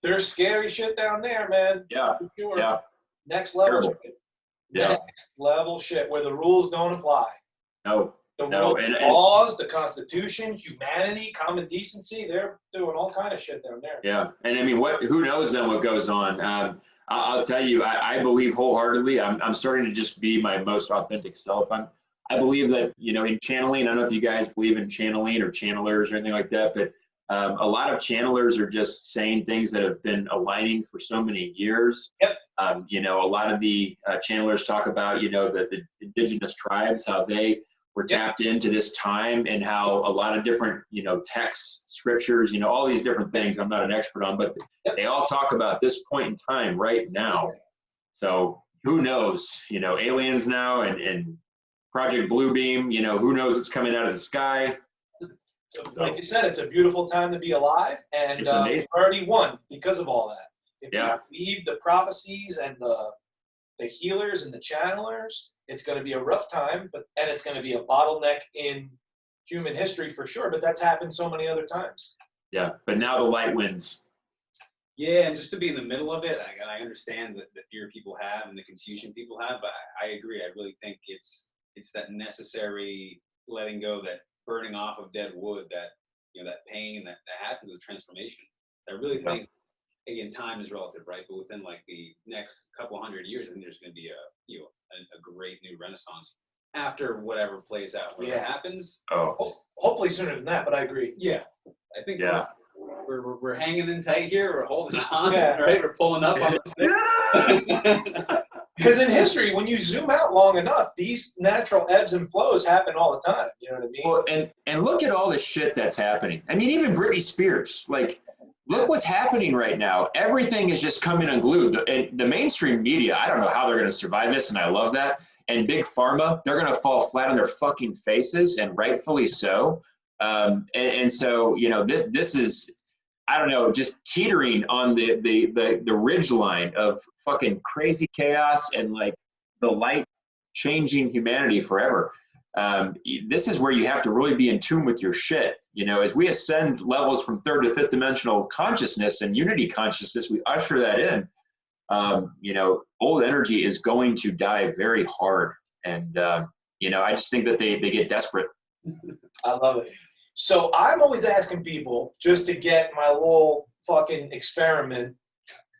There's scary shit down there, man. Yeah. Sure. Yeah. Next level shit. Yeah. Next level shit where the rules don't apply. No. The laws, the Constitution, humanity, common decency, they're doing all kind of shit down there. Yeah. And I mean, who knows then what goes on? I'll tell you, I believe wholeheartely, I'm starting to just be my most authentic self. I believe that, you know, in channeling, I don't know if you guys believe in channeling or channelers or anything like that, but a lot of channelers are just saying things that have been aligning for so many years. Yep. You know, a lot of the channelers talk about, you know, the indigenous tribes, how they were tapped into this time, and how a lot of different, you know, texts, scriptures, you know, all these different things I'm not an expert on, but they all talk about this point in time right now. So who knows, you know, aliens now and Project Bluebeam, you know, who knows what's coming out of the sky. So, like you said, it's a beautiful time to be alive, and we've already won because of all that. If you believe the prophecies and the healers and the channelers, it's going to be a rough time, and it's going to be a bottleneck in human history for sure. But that's happened so many other times. Yeah, but now the light wins. Yeah, and just to be in the middle of it, I understand the fear people have and the confusion people have, but I agree. I really think it's that necessary letting go, that burning off of dead wood, that, you know, that pain that happens with transformation. I really think, again, time is relative, right? But within like the next couple hundred years, I think there's going to be a great new renaissance after whatever plays out. Whatever happens. Hopefully sooner than that, but I agree. Yeah, I think we're hanging in tight here. We're holding on, right? We're pulling up on the Because in history, when you zoom out long enough, these natural ebbs and flows happen all the time. You know what I mean? Well, and look at all the shit that's happening. I mean, even Britney Spears, like, look what's happening right now. Everything is just coming unglued. The mainstream media, I don't know how they're going to survive this, and I love that. And Big Pharma, they're going to fall flat on their fucking faces, and rightfully so. And so, you know, this is, I don't know, just teetering on the ridge line of fucking crazy chaos and like the light changing humanity forever. This is where you have to really be in tune with your shit. You know, as we ascend levels from third to fifth dimensional consciousness and unity consciousness, we usher that in. You know, old energy is going to die very hard. And, you know, I just think that they get desperate. I love it. So I'm always asking people, just to get my little fucking experiment,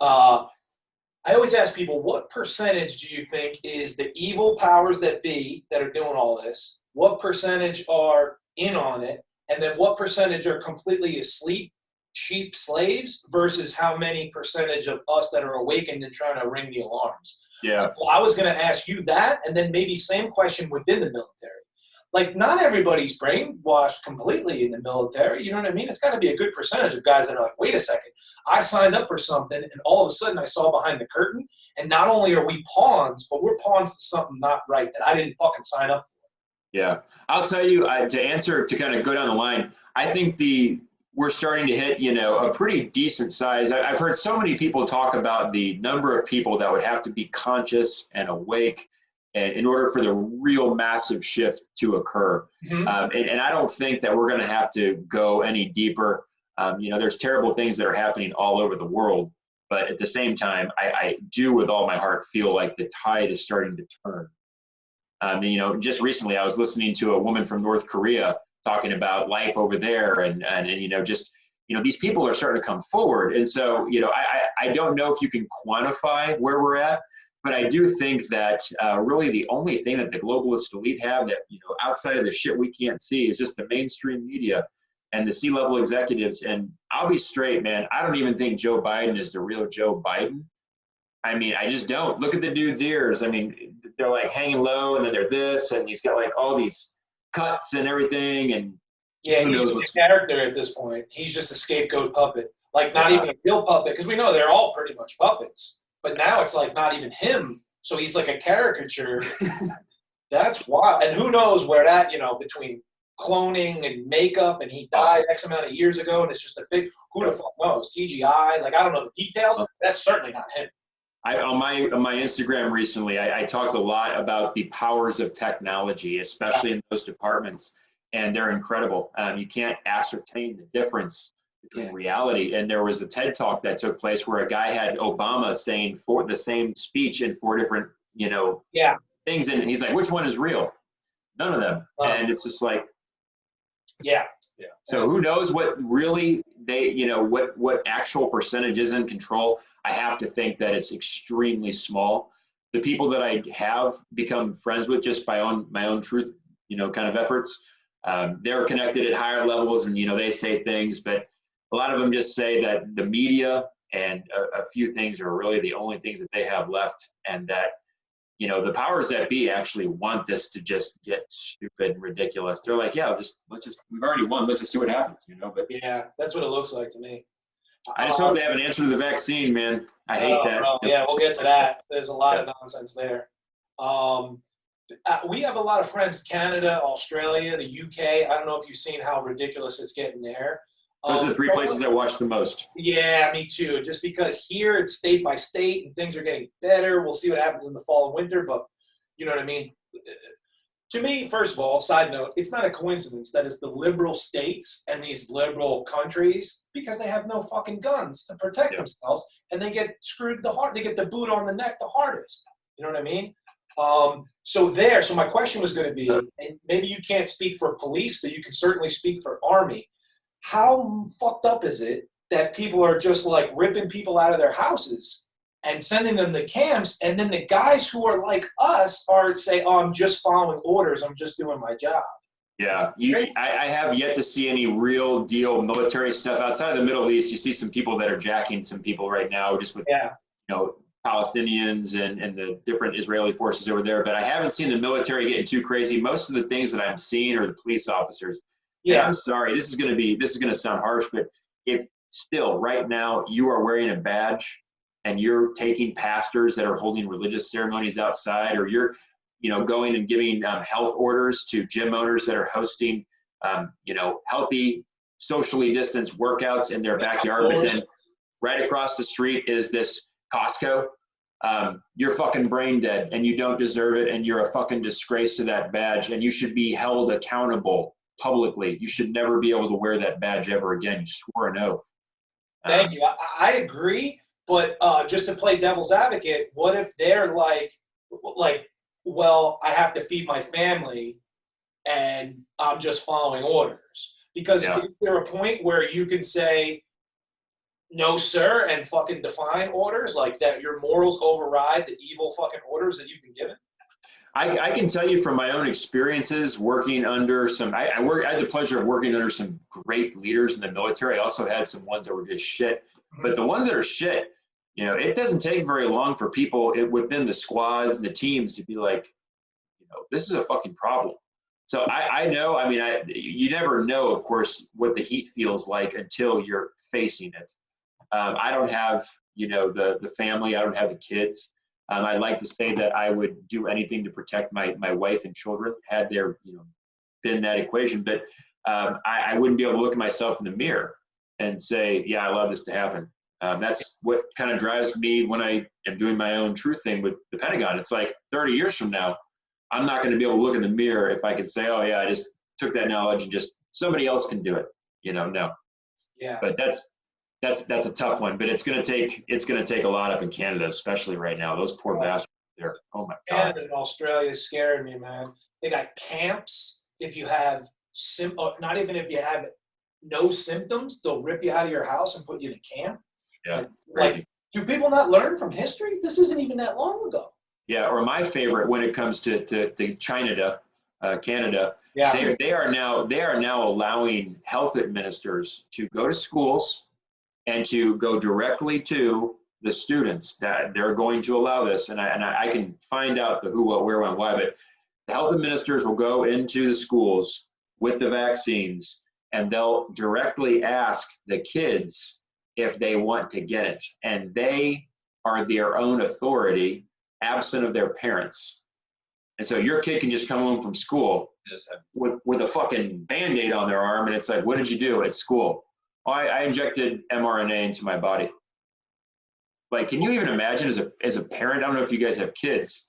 I always ask people, what percentage do you think is the evil powers that be that are doing all this? What percentage are in on it? And then what percentage are completely asleep, sheep slaves, versus how many percentage of us that are awakened and trying to ring the alarms? Yeah. So I was going to ask you that, and then maybe same question within the military. Like, not everybody's brainwashed completely in the military. You know what I mean? It's got to be a good percentage of guys that are like, wait a second, I signed up for something, and all of a sudden I saw behind the curtain, and not only are we pawns, but we're pawns to something not right that I didn't fucking sign up for. Yeah. I'll tell you, to kind of go down the line, I think we're starting to hit, a pretty decent size. I've heard so many people talk about the number of people that would have to be conscious and awake and in order for the real massive shift to occur. Mm-hmm. And I don't think that we're going to have to go any deeper. There's terrible things that are happening all over the world, but at the same time, I do with all my heart feel like the tide is starting to turn. Just recently I was listening to a woman from North Korea talking about life over there, and these people are starting to come forward. And so, I don't know if you can quantify where we're at, but I do think that really the only thing that the globalist elite have that, outside of the shit we can't see is just the mainstream media and the C-level executives. And I'll be straight, man, I don't even think Joe Biden is the real Joe Biden. I mean, I just don't. Look at the dude's ears. I mean, they're like hanging low, and then they're this, and he's got like all these cuts and everything. And yeah, he's just a character at this point. He's just a scapegoat puppet. Like, not even a real puppet, because we know they're all pretty much puppets. But now it's like not even him. So he's like a caricature. That's wild. And who knows where that, between cloning and makeup, and he died X amount of years ago, and it's just a fake. Who the fuck knows? CGI. Like, I don't know the details. That's certainly not him. On my Instagram recently, I talked a lot about the powers of technology, especially in those departments, and they're incredible. You can't ascertain the difference between reality. And there was a TED Talk that took place where a guy had Obama saying for the same speech in 4 different, things, and he's like, which one is real? None of them. And it's just like, yeah. So who knows what really what actual percentage is in control? I have to think that it's extremely small. The people that I have become friends with just by my own truth, kind of efforts, they're connected at higher levels, and they say things, but a lot of them just say that the media and a few things are really the only things that they have left, and that the powers that be actually want this to just get stupid and ridiculous. They're like, yeah, we've already won. Let's just see what happens, But yeah, that's what it looks like to me. I just hope they have an answer to the vaccine, man. I hate that. Yeah, we'll get to that. There's a lot of nonsense there. We have a lot of friends, Canada, Australia, the UK. I don't know if you've seen how ridiculous it's getting there. Those are the 3 places I watch the most. Yeah, me too. Just because here it's state by state and things are getting better. We'll see what happens in the fall and winter, but you know what I mean? To me, first of all, side note, it's not a coincidence that it's the liberal states and these liberal countries, because they have no fucking guns to protect themselves, and they get screwed they get the boot on the neck the hardest. You know what I mean? So my question was going to be, and maybe you can't speak for police, but you can certainly speak for Army. How fucked up is it that people are just like ripping people out of their houses and sending them to camps, and then the guys who are like us are say, oh, I'm just following orders, I'm just doing my job. Yeah, I have yet to see any real deal military stuff outside of the Middle East. You see some people that are jacking some people right now, just with Palestinians and the different Israeli forces over there. But I haven't seen the military getting too crazy. Most of the things that I'm seeing are the police officers. Yeah, I'm sorry. This is going to sound harsh, but if still right now you are wearing a badge and you're taking pastors that are holding religious ceremonies outside, or you're, going and giving health orders to gym owners that are hosting, healthy, socially distanced workouts in their backyard, but then right across the street is this Costco. You're fucking brain dead, and you don't deserve it, and you're a fucking disgrace to that badge, and you should be held accountable publicly. You should never be able to wear that badge ever again. You swore an oath. Thank you. I agree, but just to play devil's advocate, what if they're like, well, I have to feed my family, and I'm just following orders? Because is there a point where you can say, no, sir, and fucking define orders like that? Your morals override the evil fucking orders that you've been given? I can tell you from my own experiences working under some, I had the pleasure of working under some great leaders in the military. I also had some ones that were just shit, but the ones that are shit, You know, it doesn't take very long for people within the squads and the teams to be like, you know, this is a fucking problem. So I know, I mean, you never know, of course, what the heat feels like until you're facing it. I don't have, you know, the family. I don't have the kids. I'd like to say that I would do anything to protect my wife and children had there, you know, been that equation. But I wouldn't be able to look at myself in the mirror and say, yeah, I love this to happen. That's what kind of drives me when I am doing my own truth thing with the Pentagon. It's like 30 years from now, I'm not going to be able to look in the mirror if I could say, oh yeah, I just took that knowledge and just somebody else can do it. You know, no. Yeah. But that's a tough one. But it's going to take a lot up in Canada, especially right now. Those poor bastards there. Oh my God. Canada and Australia is scaring me, man. They got camps. If you have not even if you have no symptoms, they'll rip you out of your house and put you in a camp. Yeah. Like, do people not learn from history? This isn't even that long ago. Yeah, or my favorite when it comes to Canada, Yeah. they are now allowing health administrators to go to schools and to go directly to the students that they're going to allow this. And I can find out the who, what, where, when, why, but the health administrators will go into the schools with the vaccines and they'll directly ask the kids if they want to get it. And they are their own authority, absent of their parents. And so your kid can just come home from school with a fucking Band-Aid on their arm, and it's like, what did you do at school? Oh, I injected mRNA into my body. Like, can you even imagine as a parent? I don't know if you guys have kids,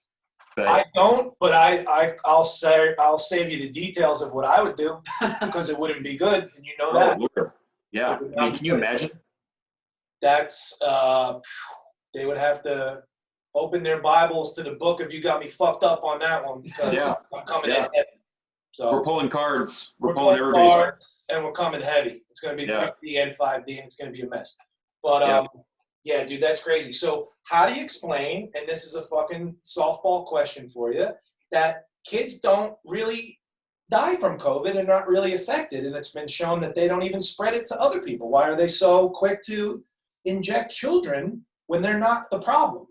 but I don't, but I'll save you the details of what I would do because it wouldn't be good, and you know that. Lord. Yeah, I mean, can you imagine? That's they would have to open their Bibles to the book if you got me fucked up on that one because I'm coming in heavy. So we're pulling cards. We're pulling everybody's cards, and we're coming heavy. It's going to be 3D and 5D, and it's going to be a mess. But yeah, dude, that's crazy. So how do you explain? And this is a fucking softball question for you: that kids don't really die from COVID and not really affected, and it's been shown that they don't even spread it to other people. Why are they so quick to inject children when they're not the problem?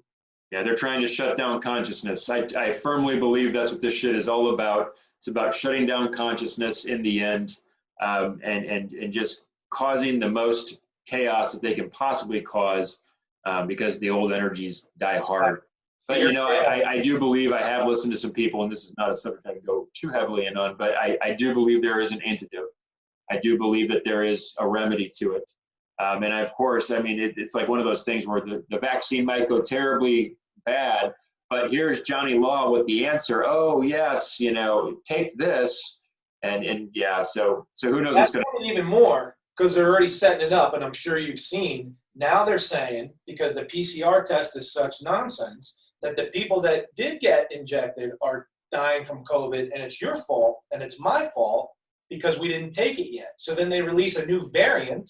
Yeah, they're trying to shut down consciousness. I firmly believe that's what this shit is all about. It's about shutting down consciousness in the end, and just causing the most chaos that they can possibly cause, because the old energies die hard. But you know, I do believe, I have listened to some people, and this is not a subject I can go too heavily in on, but I do believe there is an antidote. I do believe that there is a remedy to it. And of course, I mean, it's like one of those things where the vaccine might go terribly bad, but here's Johnny Law with the answer. Oh yes, you know, take this, and yeah. So who knows what's going to even more, because they're already setting it up, and I'm sure you've seen. Now they're saying, because the PCR test is such nonsense, that the people that did get injected are dying from COVID, and it's your fault, and it's my fault because we didn't take it yet. So then they release a new variant,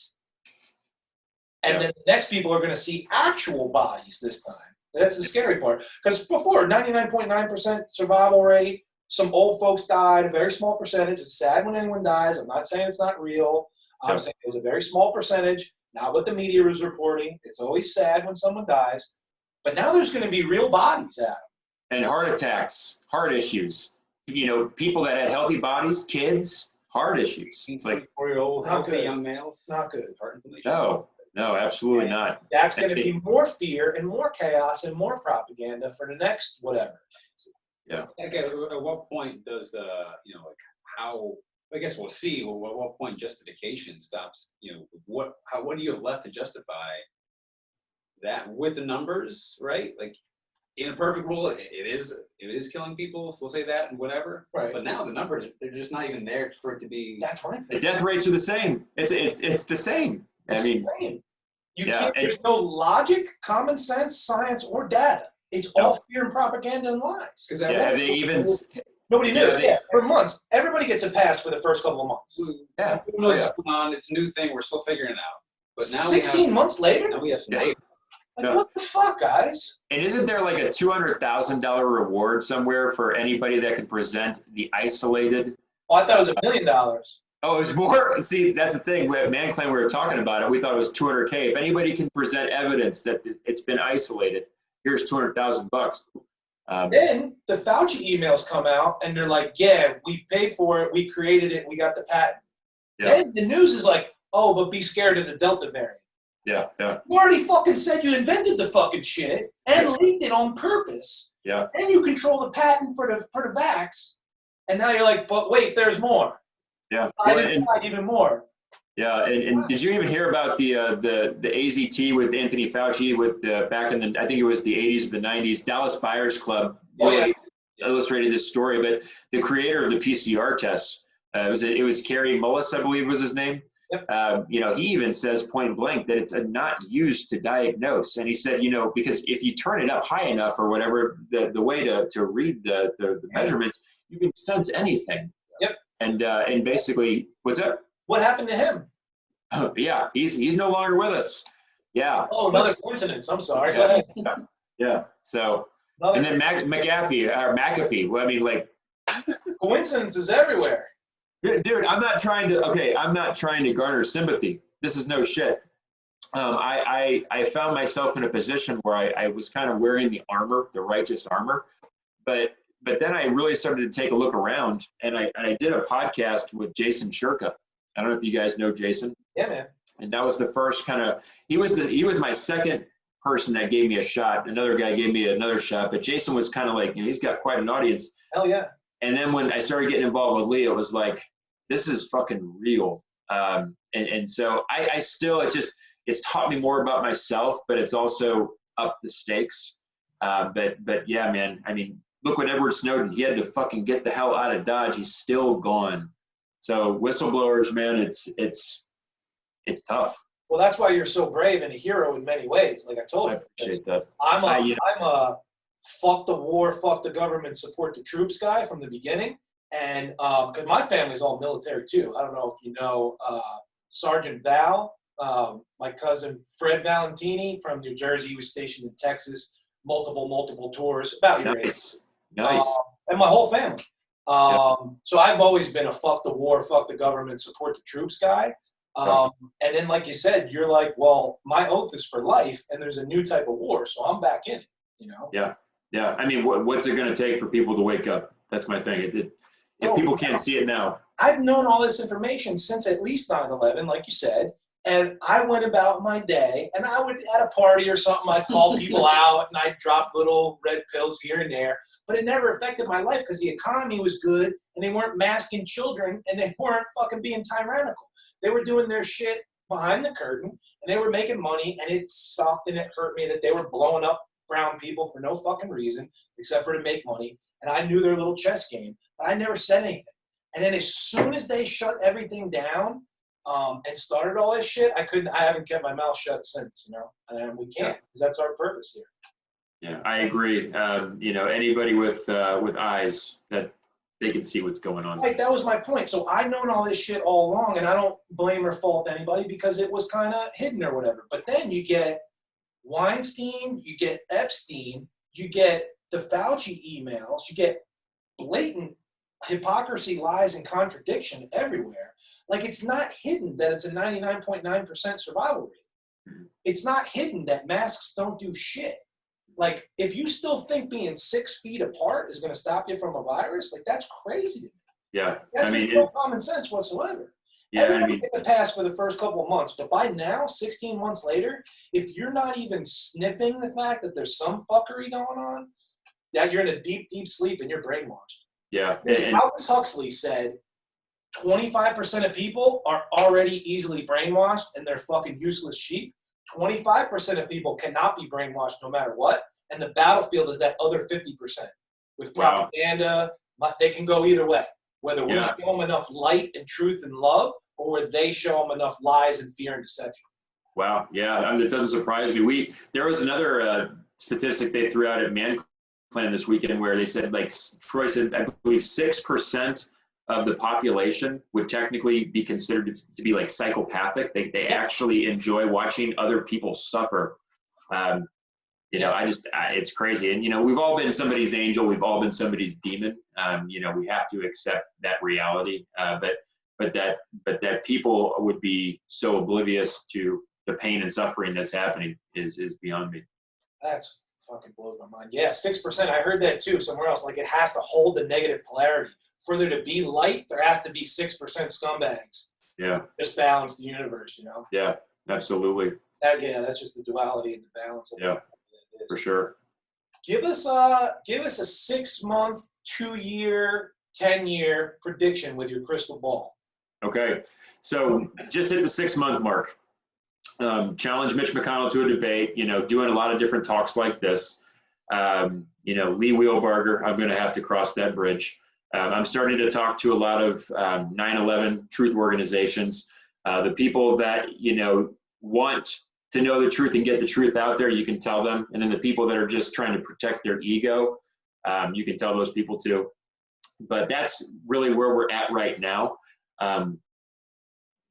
and then the next people are going to see actual bodies this time. That's the scary part. Because before, 99.9% survival rate, some old folks died, a very small percentage. It's sad when anyone dies. I'm not saying it's not real. I'm saying it was a very small percentage, not what the media is reporting. It's always sad when someone dies. But now there's going to be real bodies, Adam. And heart attacks, heart issues. You know, people that had healthy bodies, kids, heart issues. It's like 4-year-old healthy good. young males. Not good. Heart inflammation. No, absolutely not. That's going to be more fear and more chaos and more propaganda for the next whatever. Yeah. Okay, at what point does you know, like how? I guess we'll see. Well, at what point justification stops? You know, what do you have left to justify that with the numbers, right? Like in a perfect world, it is killing people. So we'll say that and whatever. Right. But now the numbers, they're just not even there for it to be. That's what I think. The death rates are the same. It's the same. I mean, you can't. There's no logic, common sense, science, or data. It's all fear and propaganda and lies. Because nobody knew. For months, everybody gets a pass for the first couple of months. Yeah, who knows what's going on? It's a new thing. We're still figuring it out. But now 16 months later, now we have some data. Like, what the fuck, guys? And isn't there like a $200,000 reward somewhere for anybody that can present the isolated? Oh, I thought it was $1 million. Oh, it was more. See, that's the thing. With ManClan, we were talking about it. We thought it was 200K. If anybody can present evidence that it's been isolated, here's $200,000. Then the Fauci emails come out and they're like, yeah, we paid for it, we created it, we got the patent. Yeah. Then the news is like, oh, but be scared of the Delta variant. Yeah. You already fucking said you invented the fucking shit and leaked it on purpose. Yeah. And you control the patent for the vax. And now you're like, but wait, there's more. Yeah. I didn't find even more. Yeah, and did you even hear about the AZT with Anthony Fauci with back in the, I think it was the 80s or the 90s, Dallas Buyers Club really illustrated this story, but the creator of the PCR test, it was Kerry Mullis, I believe was his name. Yep. He even says point blank that it's not used to diagnose. And he said, because if you turn it up high enough or whatever, the way to read the measurements, you can sense anything. Yep. And basically, what's that? What happened to him? Yeah, he's no longer with us. Yeah. Oh, another coincidence. I'm sorry. Yeah. So, Another and then McAfee. Well, I mean, like, coincidences everywhere. dude, I'm not trying to garner sympathy. This is no shit. I found myself in a position where I was kind of wearing the armor, the righteous armor, but then I really started to take a look around, and I did a podcast with Jason Shurka. I don't know if you guys know Jason. Yeah, man. And that was the first kind of, he was my second person that gave me a shot. Another guy gave me another shot, but Jason was kind of like, he's got quite an audience. Hell yeah. And then when I started getting involved with Lee, it was like, this is fucking real. And so I still, it's taught me more about myself, but it's also up the stakes. But yeah, man, I mean, look what Edward Snowden, he had to fucking get the hell out of Dodge. He's still gone. So whistleblowers, man, it's tough. Well, that's why you're so brave and a hero in many ways. Like I told you, I appreciate that. I'm a fuck the war, fuck the government, support the troops guy from the beginning. And because my family's all military too. I don't know if you know Sergeant Val, my cousin Fred Valentini from New Jersey. He was stationed in Texas, multiple tours, about your age. Nice. And my whole family. So I've always been a fuck the war, fuck the government, support the troops guy. And then, like you said, you're like, well, my oath is for life, and there's a new type of war, so I'm back in it, Yeah. I mean, what's it going to take for people to wake up? That's my thing. If people can't see it now. I've known all this information since at least 9/11, like you said, and I went about my day, and I would, at a party or something, I'd call people out, and I'd drop little red pills here and there, but it never affected my life because the economy was good, and they weren't masking children, and they weren't fucking being tyrannical. They were doing their shit behind the curtain, and they were making money, and it sucked, and it hurt me that they were blowing up brown people for no fucking reason, except for to make money, and I knew their little chess game, but I never said anything. And then as soon as they shut everything down, and started all this shit, I haven't kept my mouth shut since, and we can't, because that's our purpose here. Yeah, I agree. Anybody with eyes that they can see what's going on. Right, that was my point. So I've known all this shit all along, and I don't blame or fault anybody because it was kind of hidden or whatever. But then you get Weinstein, you get Epstein, you get the Fauci emails, you get blatant hypocrisy, lies, and contradiction everywhere. Like, it's not hidden that it's a 99.9% survival rate. It's not hidden that masks don't do shit. Like, if you still think being 6 feet apart is going to stop you from a virus, like, that's crazy to me. Yeah. That's no common sense whatsoever. Yeah, Everybody gets a pass for the first couple of months, but by now, 16 months later, if you're not even sniffing the fact that there's some fuckery going on, that you're in a deep, deep sleep and you're brainwashed. Yeah. Aldous Huxley said 25% of people are already easily brainwashed and they're fucking useless sheep. 25% of people cannot be brainwashed no matter what. And the battlefield is that other 50%. With propaganda, they can go either way. Whether we show them enough light and truth and love, or whether they show them enough lies and fear and deception. Wow. Yeah, it doesn't surprise me. There was another statistic they threw out at ManClan this weekend where they said, like Troy said, I believe 6% of the population would technically be considered to be like psychopathic. They actually enjoy watching other people suffer. It's crazy. And, we've all been somebody's angel. We've all been somebody's demon. We have to accept that reality. But but that people would be so oblivious to the pain and suffering that's happening is beyond me. That's fucking blows my mind. Yeah, 6%. I heard that too somewhere else. Like it has to hold the negative polarity. For there to be light, there has to be 6% scumbags. Yeah. Just balance the universe, you know? Yeah, absolutely. That's just the duality and the balance of Yeah, for sure. Give us a 6-month, 2-year, 10-year prediction with your crystal ball. Okay, so just hit the 6-month mark. Challenge Mitch McConnell to a debate, doing a lot of different talks like this. Lee Wheelbarger, I'm going to have to cross that bridge. I'm starting to talk to a lot of 9/11 truth organizations. The people that, want to know the truth and get the truth out there, you can tell them. And then the people that are just trying to protect their ego, you can tell those people too. But that's really where we're at right now.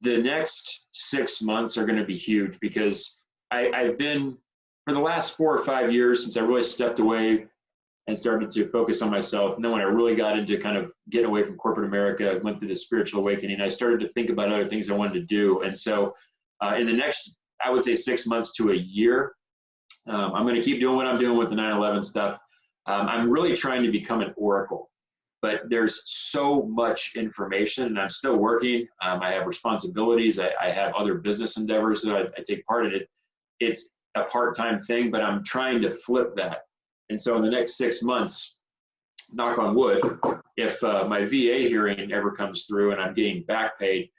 The next 6 months are going to be huge because I've been, for the last 4 or 5 years, since I really stepped away and started to focus on myself. And then when I really got into kind of getting away from corporate America, I went through the spiritual awakening. I started to think about other things I wanted to do. And so in the next, I would say 6 months to a year, I'm going to keep doing what I'm doing with the 9/11 stuff. I'm really trying to become an oracle. But there's so much information, and I'm still working. I have responsibilities. I have other business endeavors that I take part in. It's a part-time thing, but I'm trying to flip that. And so in the next 6 months, knock on wood, if my VA hearing ever comes through and I'm getting back paid,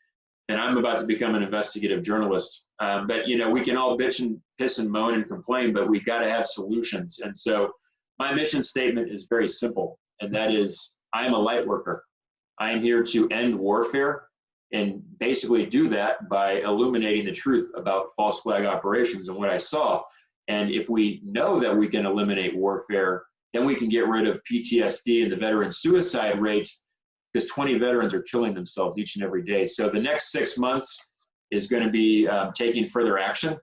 then I'm about to become an investigative journalist. But, we can all bitch and piss and moan and complain, but we got to have solutions. And so my mission statement is very simple, and that is, I am a light worker. I am here to end warfare and basically do that by illuminating the truth about false flag operations and what I saw. And if we know that we can eliminate warfare, then we can get rid of PTSD and the veteran suicide rate, because 20 veterans are killing themselves each and every day. So the next 6 months is going to be taking further action.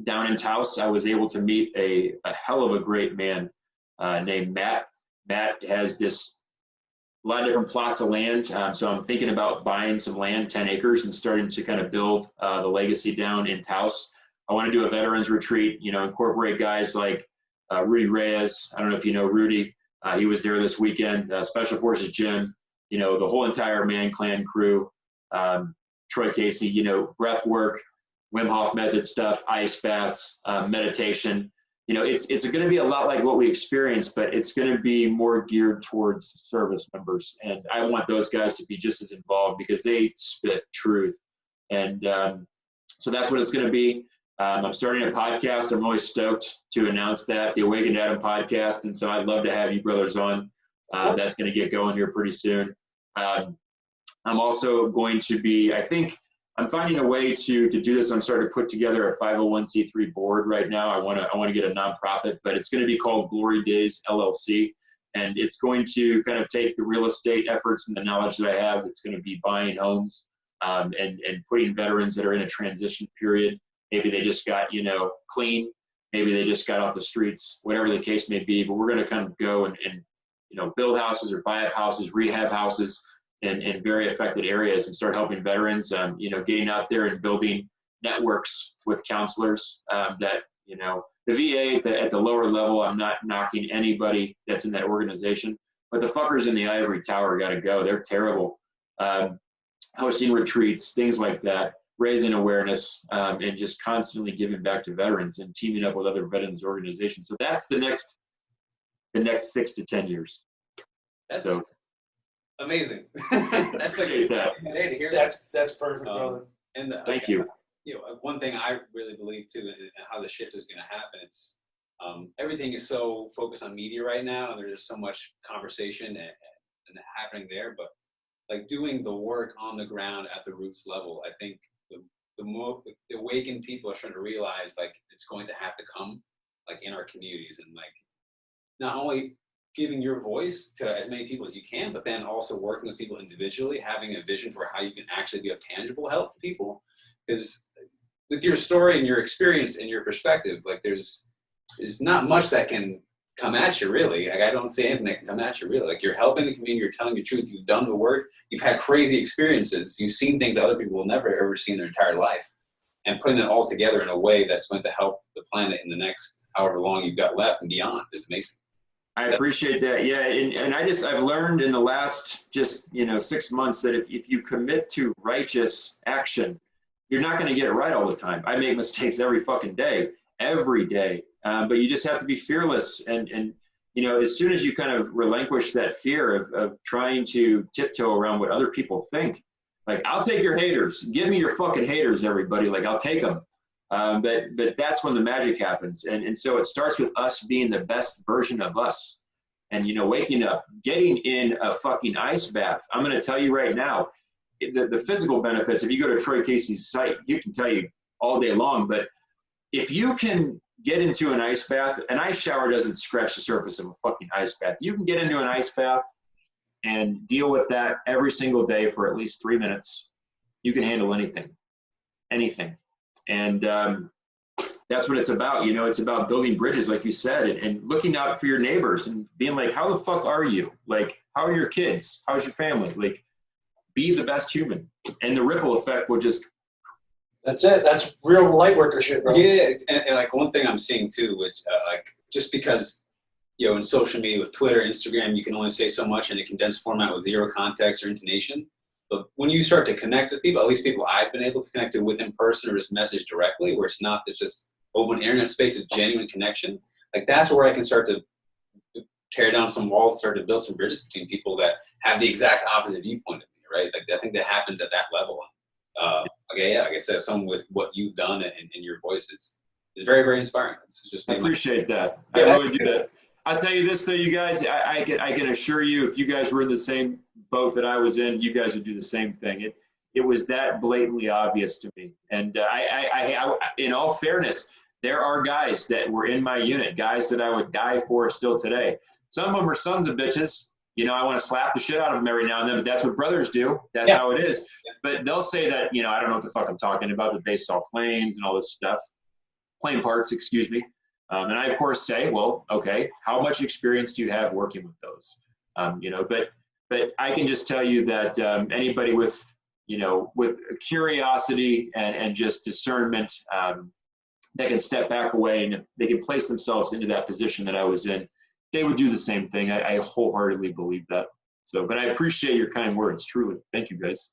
Down in Taos, I was able to meet a hell of a great man named Matt. Matt has a lot of different plots of land. So I'm thinking about buying some land, 10 acres, and starting to kind of build the legacy down in Taos. I want to do a veterans retreat, incorporate guys like Rudy Reyes. I don't know if you know Rudy. He was there this weekend. Special Forces Jim, the whole entire Man Clan crew. Troy Casey, breath work, Wim Hof method stuff, ice baths, meditation. It's going to be a lot like what we experienced, but it's going to be more geared towards service members. And I want those guys to be just as involved because they spit truth. And so that's what it's going to be. I'm starting a podcast. I'm really stoked to announce that, the Awakened Adam podcast. And so I'd love to have you brothers on. That's going to get going here pretty soon. I'm also going to be, I'm finding a way to do this. I'm starting to put together a 501c3 board right now. I want to get a nonprofit, but it's going to be called Glory Days LLC. And it's going to kind of take the real estate efforts and the knowledge that I have. It's going to be buying homes and putting veterans that are in a transition period. Maybe they just got, clean. Maybe they just got off the streets, whatever the case may be. But we're going to kind of go and build houses or buy up houses, rehab houses in very affected areas and start helping veterans, getting out there and building networks with counselors that, the VA at the lower level, I'm not knocking anybody that's in that organization, but the fuckers in the ivory tower got to go. They're terrible. Hosting retreats, things like that, raising awareness, and just constantly giving back to veterans and teaming up with other veterans organizations. So that's the next 6 to 10 years. That's so amazing. That's appreciate that. Hey, to hear that's perfect, brother. And thank you. One thing I really believe too, and how the shift is going to happen, it's everything is so focused on media right now, and there's so much conversation and happening there. But like doing the work on the ground at the roots level, I think the awakened people are starting to realize like it's going to have to come like in our communities, and like not only giving your voice to as many people as you can, but then also working with people individually, having a vision for how you can actually be of tangible help to people. Because with your story and your experience and your perspective, like there's not much that can come at you, really. Like, I don't see anything that can come at you, really. Like, you're helping the community, you're telling the truth, you've done the work, you've had crazy experiences, you've seen things that other people will never ever see in their entire life, and putting it all together in a way that's going to help the planet in the next however long you've got left and beyond is amazing. I appreciate that. Yeah, and I've learned in the last just 6 months that if you commit to righteous action, you're not going to get it right all the time. I make mistakes every fucking day, every day. But you just have to be fearless, and as soon as you kind of relinquish that fear of trying to tiptoe around what other people think, like, I'll take your haters, give me your fucking haters, everybody. Like, I'll take them. But that's when the magic happens. And so it starts with us being the best version of us. And, waking up, getting in a fucking ice bath. I'm going to tell you right now, the physical benefits, if you go to Troy Casey's site, you can tell you all day long. But if you can get into an ice bath, an ice shower doesn't scratch the surface of a fucking ice bath. You can get into an ice bath and deal with that every single day for at least 3 minutes. You can handle anything. And that's what it's about. It's about building bridges, like you said, and looking out for your neighbors and being like, how the fuck are you? Like, how are your kids? How's your family? Like, be the best human. And the ripple effect will just. That's it. That's real light worker shit, bro. Yeah. And like, one thing I'm seeing too, which like, just because, in social media with Twitter, Instagram, you can only say so much in a condensed format with zero context or intonation. But when you start to connect with people, at least people I've been able to connect with in person or just message directly, where it's not just open internet space, it's genuine connection. Like, that's where I can start to tear down some walls, start to build some bridges between people that have the exact opposite viewpoint of me, right? Like, I think that happens at that level. Like I said, someone with what you've done and your voice is very, very inspiring. It's just I appreciate that. Yeah, I really do that. I'll tell you this though, you guys, I can assure you, if you guys were in the same boat that I was in, you guys would do the same thing. It was that blatantly obvious to me. And I in all fairness, there are guys that were in my unit, guys that I would die for still today. Some of them are sons of bitches. I want to slap the shit out of them every now and then, but that's what brothers do. That's how it is. But they'll say that, I don't know what the fuck I'm talking about, that they saw planes and all this stuff. Plane parts, excuse me. And I, of course, say, well, okay, how much experience do you have working with those? But I can just tell you that anybody with curiosity and just discernment, that can step back away and they can place themselves into that position that I was in, they would do the same thing. I wholeheartedly believe that. So, but I appreciate your kind words, truly. Thank you, guys.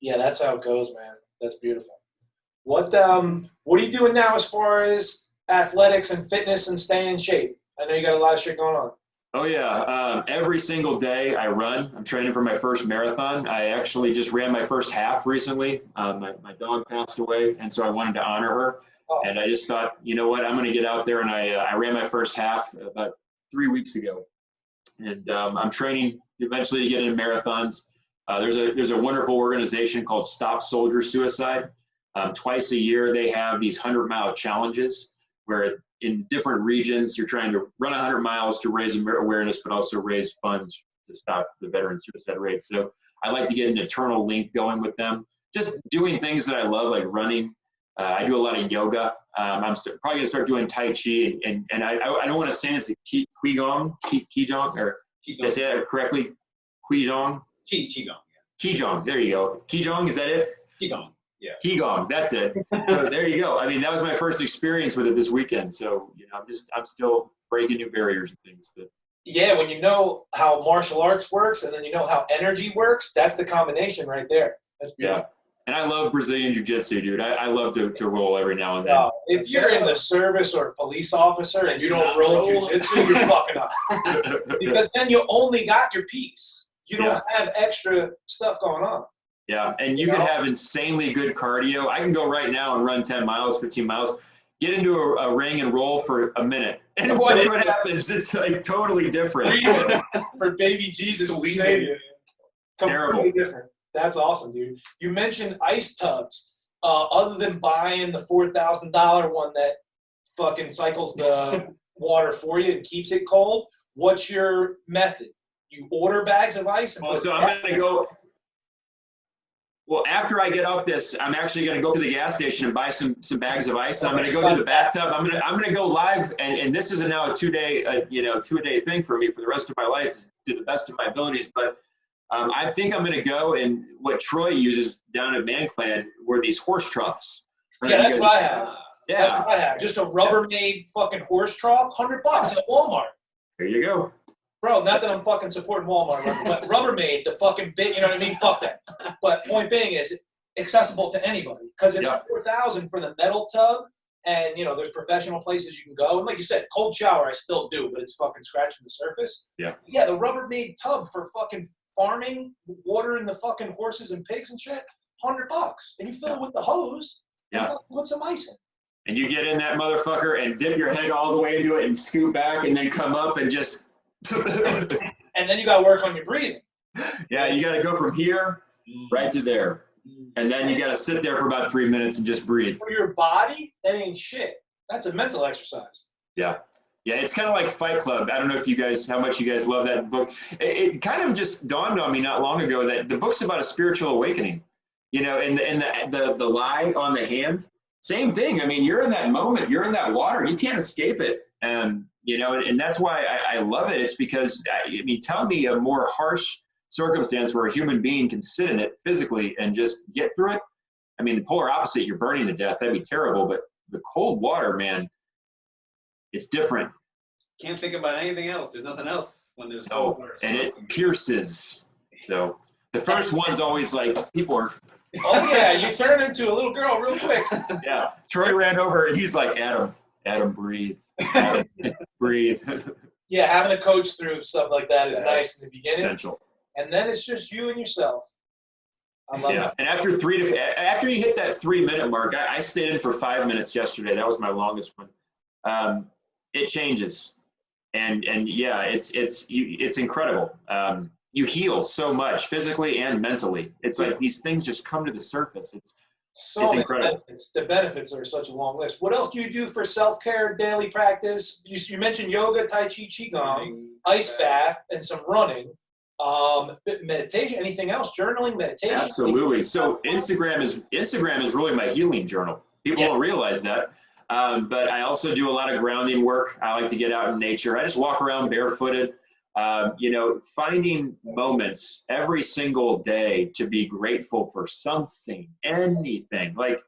Yeah, that's how it goes, man. That's beautiful. What are you doing now as far as athletics and fitness and staying in shape? I know you got a lot of shit going on. Oh yeah, every single day I run. I'm training for my first marathon. I actually just ran my first half recently. My dog passed away, and so I wanted to honor her. Oh. And I just thought, you know what, I'm going to get out there, and I ran my first half about 3 weeks ago. And I'm training eventually to get into marathons. There's a wonderful organization called Stop Soldier Suicide. Twice a year they have these 100-mile challenges where in different regions you're trying to run 100 miles to raise awareness, but also raise funds to stop the veteran suicide rate. So I like to get an eternal link going with them. Just doing things that I love, like running. I do a lot of yoga. I'm probably going to start doing Tai Chi, and I don't want to say it's a Qigong, or did I say that correctly? Qigong? Qigong. Qigong, there you go. Qigong, is that it? Qigong, yeah. Qigong, that's it. So there you go. I mean, that was my first experience with it this weekend. So, I'm still breaking new barriers and things. But yeah, when you know how martial arts works and then you know how energy works, that's the combination right there. That's beautiful. Yeah. And I love Brazilian Jiu-Jitsu, dude. I love to roll every now and then. If you're in the service or a police officer and you don't roll Jiu-Jitsu, you're fucking up. Because then you only got your piece. You don't have extra stuff going on. Yeah, and you can have insanely good cardio. I can go right now and run 10 miles, 15 miles, get into a ring and roll for a minute. And watch what happens. It's like totally different. For baby Jesus to save you. Terrible. Different. That's awesome, dude. You mentioned ice tubs. Other than buying the $4,000 one that fucking cycles the water for you and keeps it cold, what's your method? You order bags of ice? So I'm going to go Well, after I get off this, I'm actually going to go to the gas station and buy some bags of ice. And I'm going to go to the bathtub. I'm going to go live, and this is now a 2-a-day thing for me for the rest of my life, is to the best of my abilities. But I think I'm going to go, and what Troy uses down at Man Clan were these horse troughs. Yeah, that's what I have. Yeah, That's what I have. Just a Rubbermaid fucking horse trough, $100 at Walmart. there you go. Bro, not that I'm fucking supporting Walmart, but Rubbermaid, the fucking bit, you know what I mean? Fuck that. But point being is accessible to anybody because it's $4,000 for the metal tub, and you know there's professional places you can go. And like you said, cold shower I still do, but it's fucking scratching the surface. Yeah. Yeah, the Rubbermaid tub for fucking farming, watering the fucking horses and pigs and shit, $100, and you fill it with the hose. Yeah. And put some ice in. And you get in that motherfucker and dip your head all the way into it and scoot back and then come up and just. And then you got to work on your breathing. Yeah, you got to go from here right to there. And then you got to sit there for about 3 minutes and just breathe. For your body, that ain't shit. That's a mental exercise. Yeah. Yeah, it's kind of like Fight Club. I don't know how much you guys love that book. It kind of just dawned on me not long ago that the book's about a spiritual awakening. You know, and the lie on the hand, same thing. I mean, you're in that moment, you're in that water, you can't escape it. You know, and that's why I love it. It's because, I mean, tell me a more harsh circumstance where a human being can sit in it physically and just get through it. I mean, the polar opposite, you're burning to death. That'd be terrible. But the cold water, man, it's different. Can't think about anything else. There's nothing else when there's cold water. And it pierces. So the first one's always like, people are. Oh, yeah, you turn into a little girl real quick. Yeah. Troy ran over and he's like, Adam, breathe. Adam, breathe. Yeah, having a coach through stuff like that is nice in the beginning. Essential. And then it's just you and yourself. I love it. And after you hit that 3-minute mark, I stayed in for 5 minutes yesterday. That was my longest one. It changes. And yeah, it's incredible. You heal so much physically and mentally. It's like these things just come to the surface. It's incredible. Benefits. The benefits are such a long list. What else do you do for self-care, daily practice? You mentioned yoga, Tai Chi, Qigong, ice bath, and some running. Meditation, anything else? Journaling, meditation? Absolutely. So Instagram is really my healing journal. People don't realize that. But I also do a lot of grounding work. I like to get out in nature. I just walk around barefooted. You know, finding moments every single day to be grateful for something, anything. Like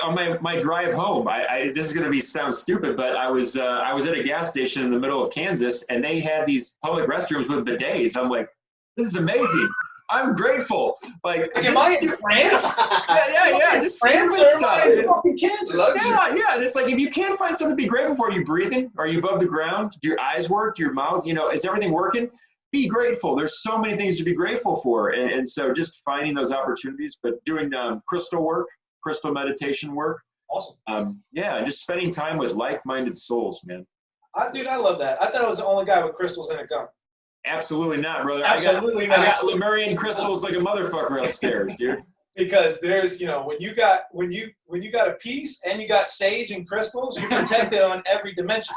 on my drive home, this is going to sound stupid, but I was at a gas station in the middle of Kansas, and they had these public restrooms with bidets. I'm like, this is amazing. I'm grateful. Like am I in France? yeah. Just stupid stuff. Kansas. Yeah. It's like if you can't find something to be grateful for, are you breathing? Are you above the ground? Do your eyes work? Do your mouth? You know, is everything working? Be grateful. There's so many things to be grateful for, and so just finding those opportunities. But doing crystal meditation work. Awesome. Just spending time with like-minded souls, man. Dude, I love that. I thought I was the only guy with crystals in a gun. Absolutely not, brother. Absolutely not. I got Lemurian crystals like a motherfucker upstairs, dude. Because there's, you know, when you got a piece and you got sage and crystals, you're protected on every dimension.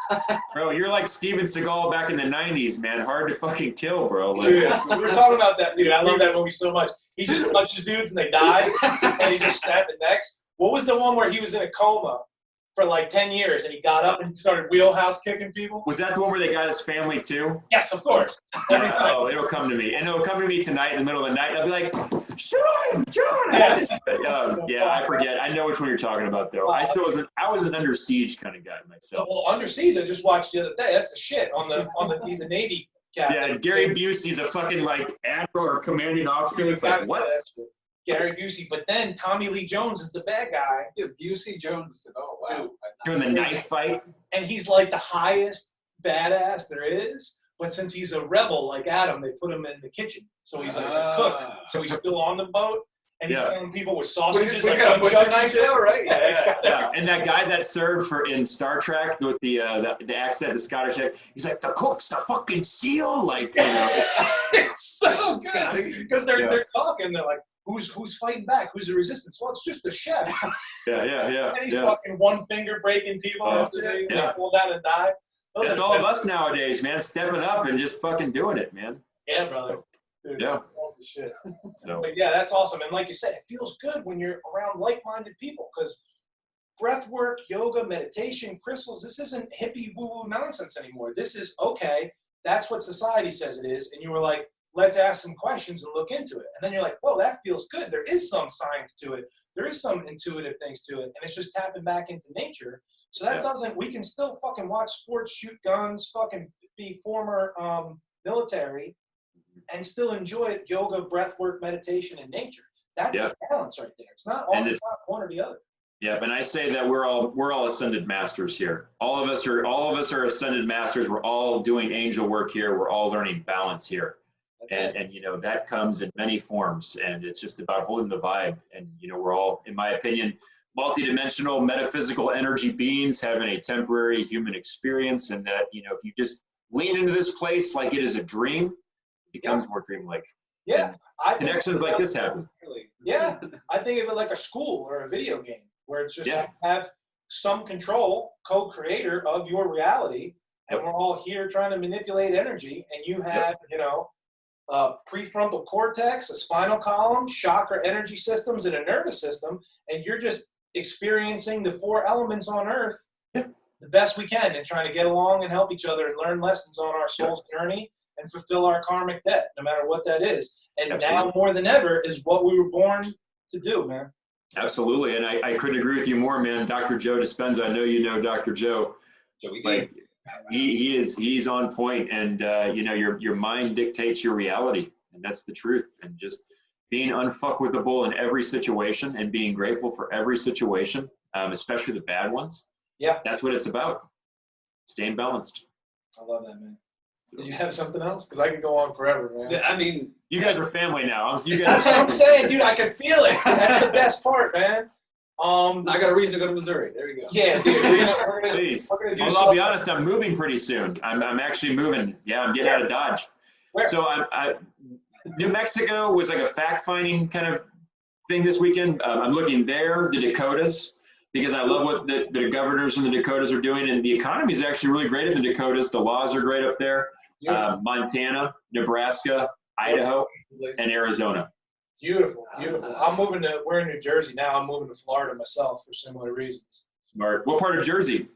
Bro, you're like Steven Seagal back in the 90s, man. Hard to fucking kill, bro. Like, Dude, we were talking about that, dude. I love that movie so much. He just touches dudes and they die, and he just snapped the necks. What was the one where he was in a coma for like 10 years and he got up and started wheelhouse kicking people? Was that the one where they got his family too? Yes, of course. Oh, it'll come to me. And it'll come to me tonight in the middle of the night. And I'll be like, John! Yeah, I forget. I know which one you're talking about, though. I was an Under Siege kind of guy myself. Well, Under Siege, I just watched the other day. That's the shit. He's a Navy captain. Yeah, Gary Busey's a fucking like admiral or commanding officer. It's like, what? Gary Busey, but then Tommy Lee Jones is the bad guy. Dude, Busey Jones. Oh wow. Doing the knife fight. And he's like the highest badass there is. But since he's a rebel like Adam, they put him in the kitchen. So he's like a cook. So he's still on the boat. And he's killing people with sausages. Like a butcher knife now, right? Yeah. And that guy that served in Star Trek with the accent, the Scottish accent, he's like, the cook's a fucking seal. Like, you know. It's so good. Because they're talking. They're like, who's fighting back? Who's the resistance? Well, it's just the chef. Yeah. And he's fucking one finger breaking people. They fall down and die. It's all of us nowadays, man. Stepping up and just fucking doing it, man. Yeah, brother. Dude, Yeah. that's the shit. So But yeah, that's awesome. And like you said, it feels good when you're around like-minded people because breath work, yoga, meditation, crystals, this isn't hippie woo-woo nonsense anymore. This is, okay, that's what society says it is. And you were like, let's ask some questions and look into it. And then you're like, whoa, that feels good. There is some science to it. There is some intuitive things to it. And it's just tapping back into nature. So that we can still fucking watch sports, shoot guns, fucking be former military, and still enjoy yoga, breath work, meditation, and nature. That's the balance right there. It's not all, it's not one or the other. yeah, and I say that we're all ascended masters here. All of us are ascended masters. We're all doing angel work here. We're all learning balance here. And you know, that comes in many forms, and it's just about holding the vibe. And you know, we're all, in my opinion, multidimensional metaphysical energy beings having a temporary human experience, and that, you know, if you just lean into this place like it is a dream, it becomes more dreamlike. Yeah. Connections like this happen. Yeah. I think of it like a school or a video game where it's just like have some control, co-creator of your reality, and we're all here trying to manipulate energy, and you have, you know, a prefrontal cortex, a spinal column, chakra energy systems, and a nervous system, and you're just experiencing the 4 elements on Earth the best we can and trying to get along and help each other and learn lessons on our soul's journey and fulfill our karmic debt, no matter what that is. And now more than ever is what we were born to do, man. Absolutely, and I couldn't agree with you more, man. Dr. Joe Dispenza, I know you know Dr. Joe. Like, he's on point, and you know, your mind dictates your reality, and that's the truth. And just being unfuckwithable in every situation and being grateful for every situation, especially the bad ones. Yeah, that's what it's about. Staying balanced. I love that, man. Do you have something else? Because I could go on forever, man. Yeah, I mean, you guys are family now. You That's guys what I'm saying, dude. I can feel it. That's the best part, man. I got a reason to go to Missouri. There you go. Yeah, dude. Please. We're gonna do I'll be honest, I'm moving pretty soon. I'm actually moving. Yeah, I'm getting out of Dodge. Where? So New Mexico was like a fact-finding kind of thing this weekend. I'm looking there, the Dakotas, because I love what the governors in the Dakotas are doing, and the economy is actually really great in the Dakotas. The laws are great up there. Montana, Nebraska, Idaho, and Arizona. Beautiful, beautiful. We're in New Jersey now. I'm moving to Florida myself for similar reasons. Smart. What part of Jersey?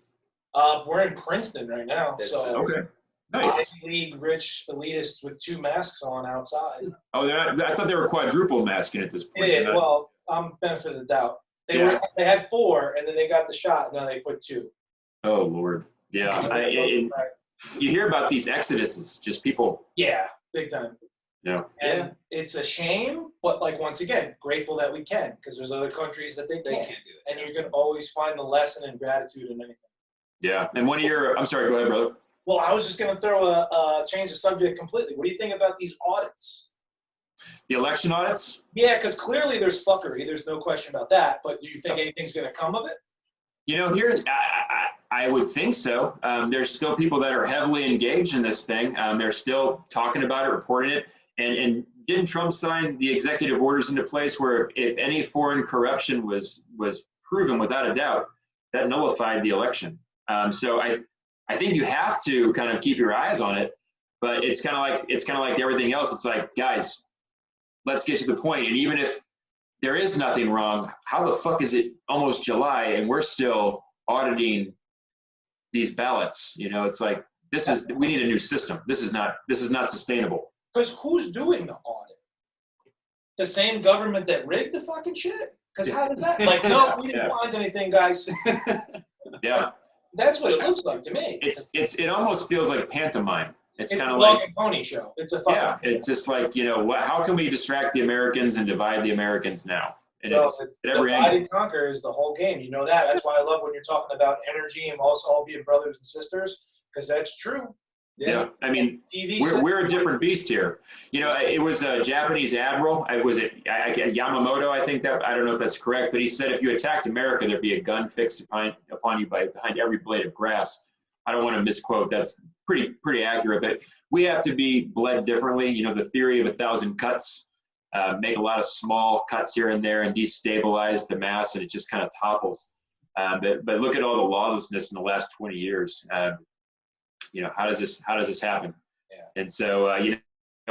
We're in Princeton right now. Okay. Nice. Ivy League rich elitists with 2 masks on outside. Oh, I thought they were quadruple masking at this point. Yeah, well, I'm benefit of the doubt. They had 4, and then they got the shot, and now they put 2. Oh, Lord. Yeah. You hear about these exoduses, just people. Yeah, big time. Yeah. And it's a shame, but like, once again, grateful that we can, because there's other countries that they can't do it. And you can always find the lesson and gratitude in anything. Yeah. And I'm sorry, go ahead, brother. Well, I was just going to throw change the subject completely. What do you think about these audits? The election audits? Yeah, because clearly there's fuckery. There's no question about that. But do you think anything's going to come of it? You know, I would think so. There's still people that are heavily engaged in this thing. They're still talking about it, reporting it. And didn't Trump sign the executive orders into place where if any foreign corruption was proven without a doubt, that nullified the election? So I think you have to kind of keep your eyes on it, but it's kind of like everything else. It's like, guys, let's get to the point. And even if there is nothing wrong, how the fuck is it almost July and we're still auditing these ballots? You know, it's like, we need a new system. This is not sustainable. Because who's doing the audit? The same government that rigged the fucking shit? Because how does that? Like, no, we didn't find anything, guys. Yeah. That's what it looks like to me. It almost feels like pantomime. It's kind of like a pony show. It's a fucking it's just like, you know, how can we distract the Americans and divide the Americans now? And it's at every angle. Divide and conquer is the whole game. You know that. That's why I love when you're talking about energy and also all being brothers and sisters, because that's true. Yeah, I mean, we're a different beast here. You know, it was a Japanese admiral. Yamamoto? I think that, I don't know if that's correct, but he said if you attacked America, there'd be a gun fixed upon you behind every blade of grass. I don't want to misquote. That's pretty accurate. But we have to be bled differently. You know, the theory of 1,000 cuts. Make a lot of small cuts here and there and destabilize the mass, and it just kind of topples. But look at all the lawlessness in the last 20 years. You know, how does this happen? Yeah. And so, you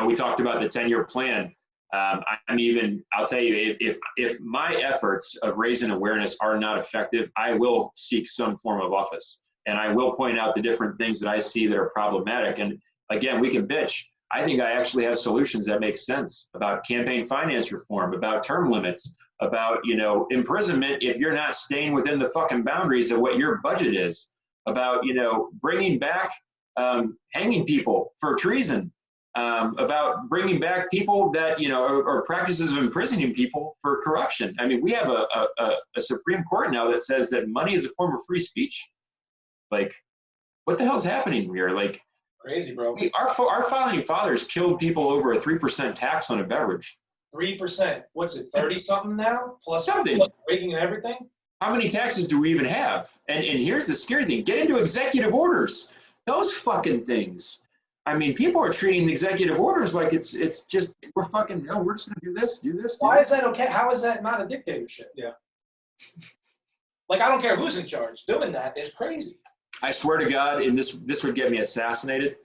we talked about the 10-year plan. I'll tell you, if my efforts of raising awareness are not effective, I will seek some form of office. And I will point out the different things that I see that are problematic. And again, we can bitch. I think I actually have solutions that make sense about campaign finance reform, about term limits, about, imprisonment if you're not staying within the fucking boundaries of what your budget is, about, bringing back hanging people for treason, about bringing back people that, or practices of imprisoning people for corruption. I mean, we have a Supreme Court now that says that money is a form of free speech. Like, what the hell's happening here? Like, crazy, bro. Our founding fathers killed people over a 3% tax on a beverage. 3%. What's it, 30 something now? Plus something. Breaking and everything? How many taxes do we even have? And here's the scary thing. Get into executive orders. Those fucking things. I mean, people are treating executive orders like it's just, we're just going to do this. Why is that okay? How is that not a dictatorship? Yeah. Like, I don't care who's in charge. Doing that is crazy. I swear to God, and this would get me assassinated.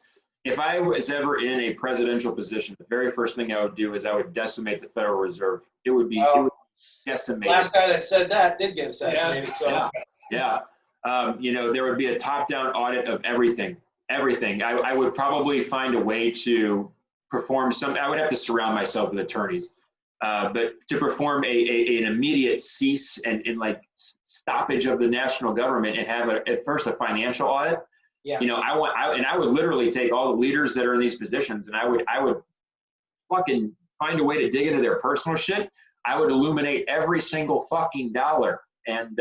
If I was ever in a presidential position, the very first thing I would do is I would decimate the Federal Reserve. It would be decimated. Last guy that said that did get assassinated. Yeah. There would be a top-down audit of everything. I would probably find a way to perform I would have to surround myself with attorneys. But to perform an immediate cease and stoppage of the national government and have at first a financial audit. Yeah. I would literally take all the leaders that are in these positions and I would fucking find a way to dig into their personal shit. I would illuminate every single fucking dollar, and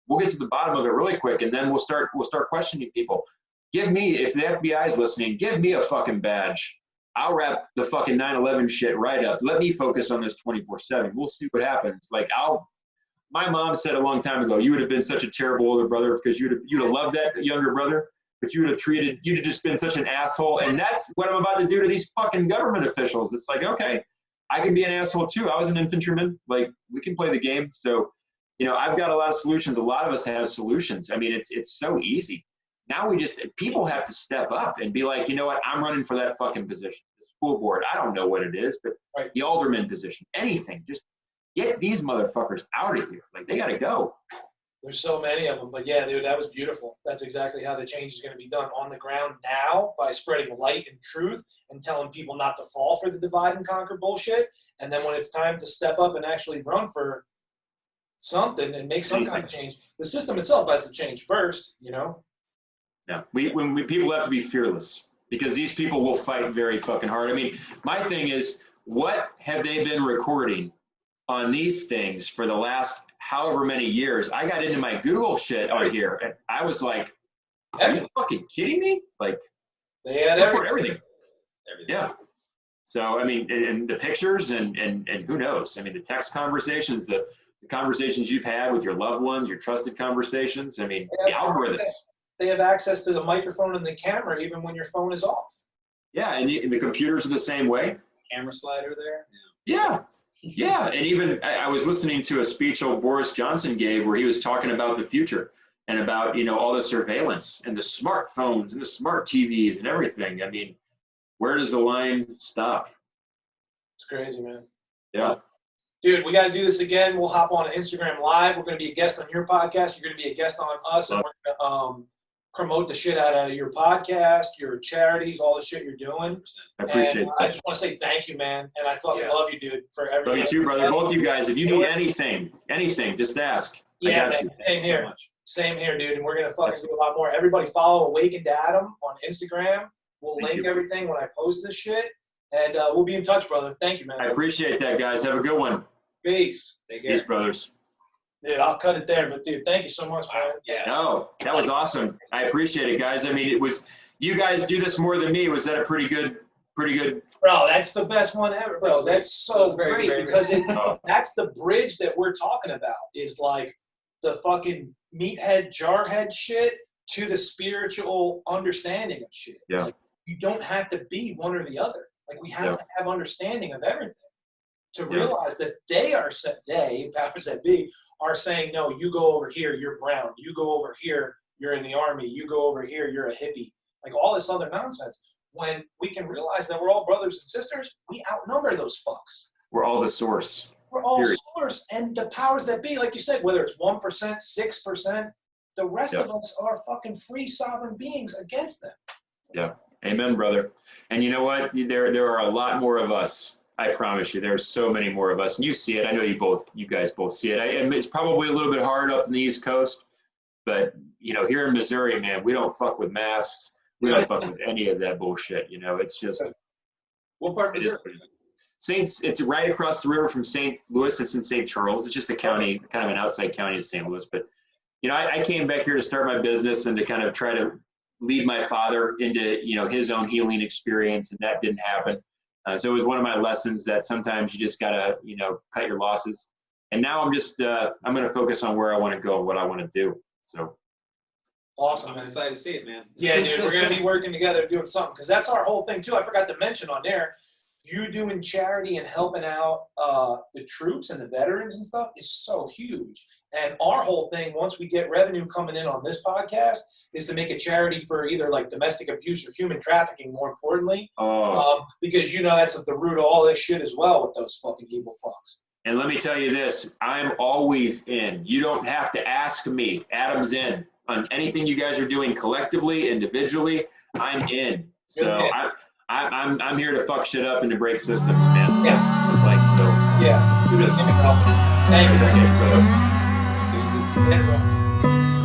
we'll get to the bottom of it really quick, and then we'll start questioning people. Give me, if the FBI is listening, give me a fucking badge. I'll wrap the fucking 9/11 shit right up. Let me focus on this 24/7. We'll see what happens. My mom said a long time ago, you would have been such a terrible older brother because you'd have loved that younger brother, but you'd have just been such an asshole. And that's what I'm about to do to these fucking government officials. It's like, okay, I can be an asshole too. I was an infantryman. Like, we can play the game. So, I've got a lot of solutions. A lot of us have solutions. I mean, it's so easy. Now people have to step up and be like, you know what, I'm running for that fucking position. The school board, I don't know what it is, but the alderman position, anything. Just get these motherfuckers out of here. Like, they got to go. There's so many of them. But yeah, dude, that was beautiful. That's exactly how the change is going to be done on the ground now, by spreading light and truth and telling people not to fall for the divide and conquer bullshit. And then when it's time to step up and actually run for something and make some kind of change, the system itself has to change first, Yeah, people have to be fearless, because these people will fight very fucking hard. I mean, my thing is, what have they been recording on these things for the last however many years? I got into my Google shit out here, and I was like, are you fucking kidding me? Like, they had everything. Yeah. So, I mean, and the pictures and who knows? I mean, the text conversations, the conversations you've had with your loved ones, your trusted conversations. I mean, the algorithms. They have access to the microphone and the camera even when your phone is off. Yeah, and the computers are the same way. Camera slider there. Yeah. And even I was listening to a speech old Boris Johnson gave where he was talking about the future and about, all the surveillance and the smartphones and the smart TVs and everything. I mean, where does the line stop? It's crazy, man. Yeah. Dude, we got to do this again. We'll hop on Instagram Live. We're going to be a guest on your podcast. You're going to be a guest on us. And we're going to promote the shit out of your podcast, your charities, all the shit you're doing. I appreciate that. I just want to say thank you, man. And I fucking love you, dude, for everything. Love you too, brother. Both of you guys. If you need anything, just ask. Yeah, man, same here. So same here, dude. And we're going to fucking do a lot more. Everybody follow Awakened Adam on Instagram. We'll link everything when I post this shit. And we'll be in touch, brother. Thank you, man. I appreciate that, guys. Have a good one. Peace. Peace, brothers. Dude, I'll cut it there. But, dude, thank you so much, man. Yeah. No, that was awesome. I appreciate it, guys. I mean, you guys do this more than me. Was that a pretty good? Bro, that's the best one ever, bro. That's so great because that's the bridge that we're talking about, is like the fucking meathead, jarhead shit to the spiritual understanding of shit. Yeah. Like, you don't have to be one or the other. Like, we have to have understanding of everything to realize that powers that be, are saying, no, you go over here, you're brown. You go over here, you're in the army. You go over here, you're a hippie. Like, all this other nonsense. when we can realize that we're all brothers and sisters, we outnumber those fucks. We're all the source. We're all Period. source, and the powers that be, like you said, whether it's 1%, 6%, the rest Yep. of us are fucking free sovereign beings against them. Yeah. Amen, brother. And you know what? There are a lot more of us. I promise you, there's so many more of us, and you see it. I know you guys both see it. And it's probably a little bit hard up in the East Coast, but you know, here in Missouri, man, we don't fuck with masks. We don't fuck with any of that bullshit. You know, it's just. What part of It is Missouri? it's right across the river from St. Louis. It's in St. Charles. It's just a county, kind of an outside county of St. Louis. But, you know, I came back here to start my business and to kind of try to lead my father into, you know, his own healing experience, and that didn't happen. So it was one of my lessons that sometimes you just got to, you know, cut your losses. And now I'm just, I'm going to focus on where I want to go and what I want to do. So. Awesome, I'm man. excited to see it, man. Yeah, dude, we're going to be working together doing something, because that's our whole thing, too. I forgot to mention on there, you doing charity and helping out the troops and the veterans and stuff is so huge. And our whole thing, once we get revenue coming in on this podcast, is to make a charity for either like domestic abuse or human trafficking, more importantly, because, you know, that's at the root of all this shit as well with those fucking evil fucks. And let me tell you this, I'm always in. You don't have to ask me. Adam's in. On anything you guys are doing collectively, individually, I'm in. So I'm here to fuck shit up and to break systems, man. Yes. Like, so. Yeah. Do this. Thank you. Thank you, brother. Deuces. Yeah, bro.